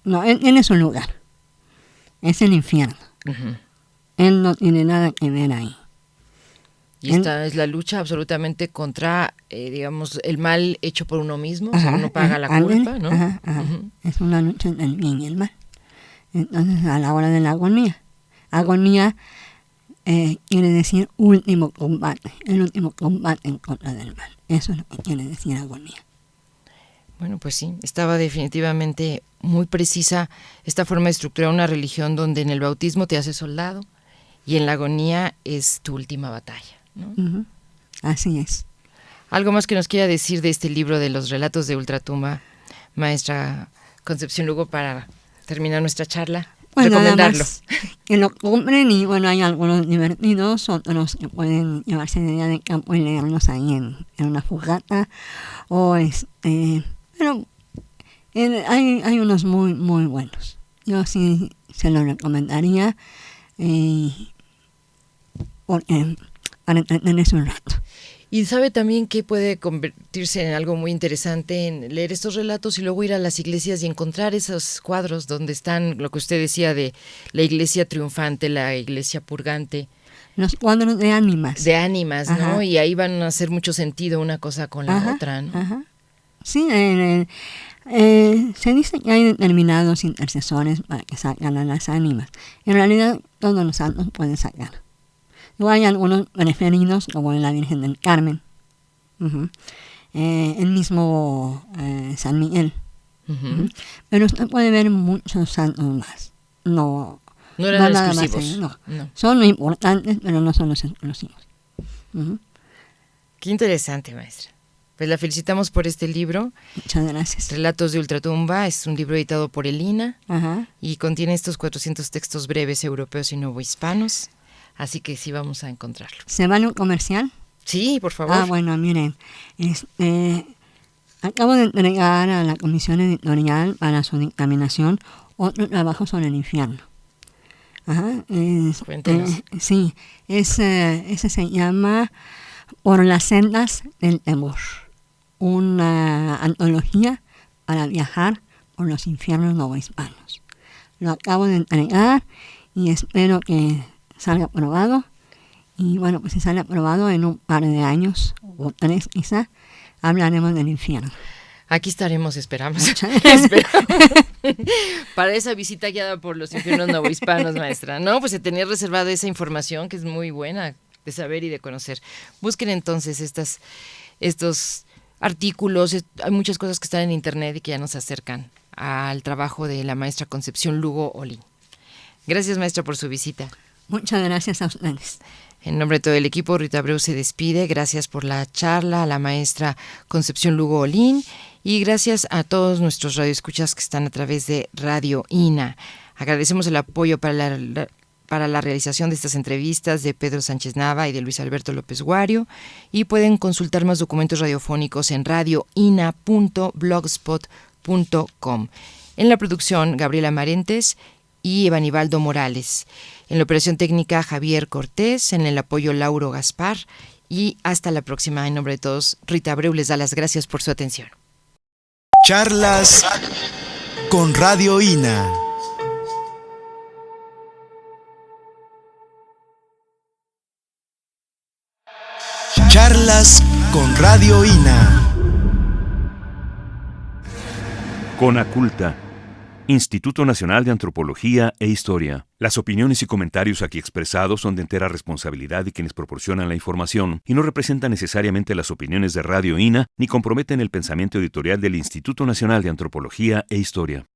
no él es un lugar, es el infierno. Él no tiene nada que ver ahí. Y esta es la lucha absolutamente contra, digamos, el mal hecho por uno mismo, o sea, uno paga la culpa, ¿no? Es una lucha entre el bien y el mal. Entonces, a la hora de la agonía quiere decir último combate, el último combate en contra del mal. Eso es lo que quiere decir agonía. Bueno, pues sí, estaba definitivamente muy precisa esta forma de estructurar una religión donde en el bautismo te haces soldado y en la agonía es tu última batalla, ¿no? Así es. ¿Algo más que nos quiera decir de este libro de los relatos de Ultratumba, maestra Concepción Lugo, para terminar nuestra charla? Bueno, recomendarlo. Que lo compren y bueno, hay algunos divertidos, otros que pueden llevarse de día de campo y leerlos ahí en una fogata o pero hay unos muy muy buenos. Yo sí se los recomendaría porque para entretenerse un rato. Y sabe también que puede convertirse en algo muy interesante en leer estos relatos y luego ir a las iglesias y encontrar esos cuadros donde están lo que usted decía de la iglesia triunfante, la iglesia purgante. Los cuadros de ánimas. De ánimas, Ajá. ¿no? Y ahí van a hacer mucho sentido una cosa con la otra, ¿no? Ajá. Sí, se dice que hay determinados intercesores para que sacan a las ánimas. En realidad, todos los santos pueden sacar. Luego hay algunos referidos, como la Virgen del Carmen. Ujú. El mismo San Miguel. Ujú. Pero usted puede ver muchos santos más. No eran nada más exclusivos. no. Son importantes, pero no son los exclusivos. Ujú. Qué interesante, maestra. Pues la felicitamos por este libro. Muchas gracias. Relatos de Ultratumba es un libro editado por el INA y contiene estos 400 textos breves europeos y novohispanos, así que sí vamos a encontrarlo. ¿Se vale un comercial? Sí, por favor. Bueno, miren, acabo de entregar a la comisión editorial para su dictaminación otro trabajo sobre el infierno. Cuéntenos. Sí, ese se llama Por las sendas del temor, una antología para viajar por los infiernos novohispanos. Lo acabo de entregar y espero que salga aprobado. Y bueno, pues si sale aprobado en un par de años, o 3 quizá, hablaremos del infierno. Aquí estaremos, esperamos. Para esa visita guiada por los infiernos novohispanos, maestra. No, pues se tenía reservada esa información que es muy buena de saber y de conocer. Busquen entonces estos artículos. Hay muchas cosas que están en internet y que ya nos acercan al trabajo de la maestra Concepción Lugo Olin. Gracias, maestra, por su visita. Muchas gracias a ustedes. En nombre de todo el equipo, Rita Abreu se despide. Gracias por la charla a la maestra Concepción Lugo Olin y gracias a todos nuestros radioescuchas que están a través de Radio INA. Agradecemos el apoyo para la realización de estas entrevistas de Pedro Sánchez Nava y de Luis Alberto López Guario y pueden consultar más documentos radiofónicos en radioina.blogspot.com. En la producción, Gabriela Marentes y Evanibaldo Morales. En la operación técnica, Javier Cortés. En el apoyo, Lauro Gaspar. Y hasta la próxima. En nombre de todos, Rita Abreu les da las gracias por su atención. Charlas con Radio INA. Charlas con Radio INA. Conaculta, Instituto Nacional de Antropología e Historia. Las opiniones y comentarios aquí expresados son de entera responsabilidad de quienes proporcionan la información y no representan necesariamente las opiniones de Radio INA ni comprometen el pensamiento editorial del Instituto Nacional de Antropología e Historia.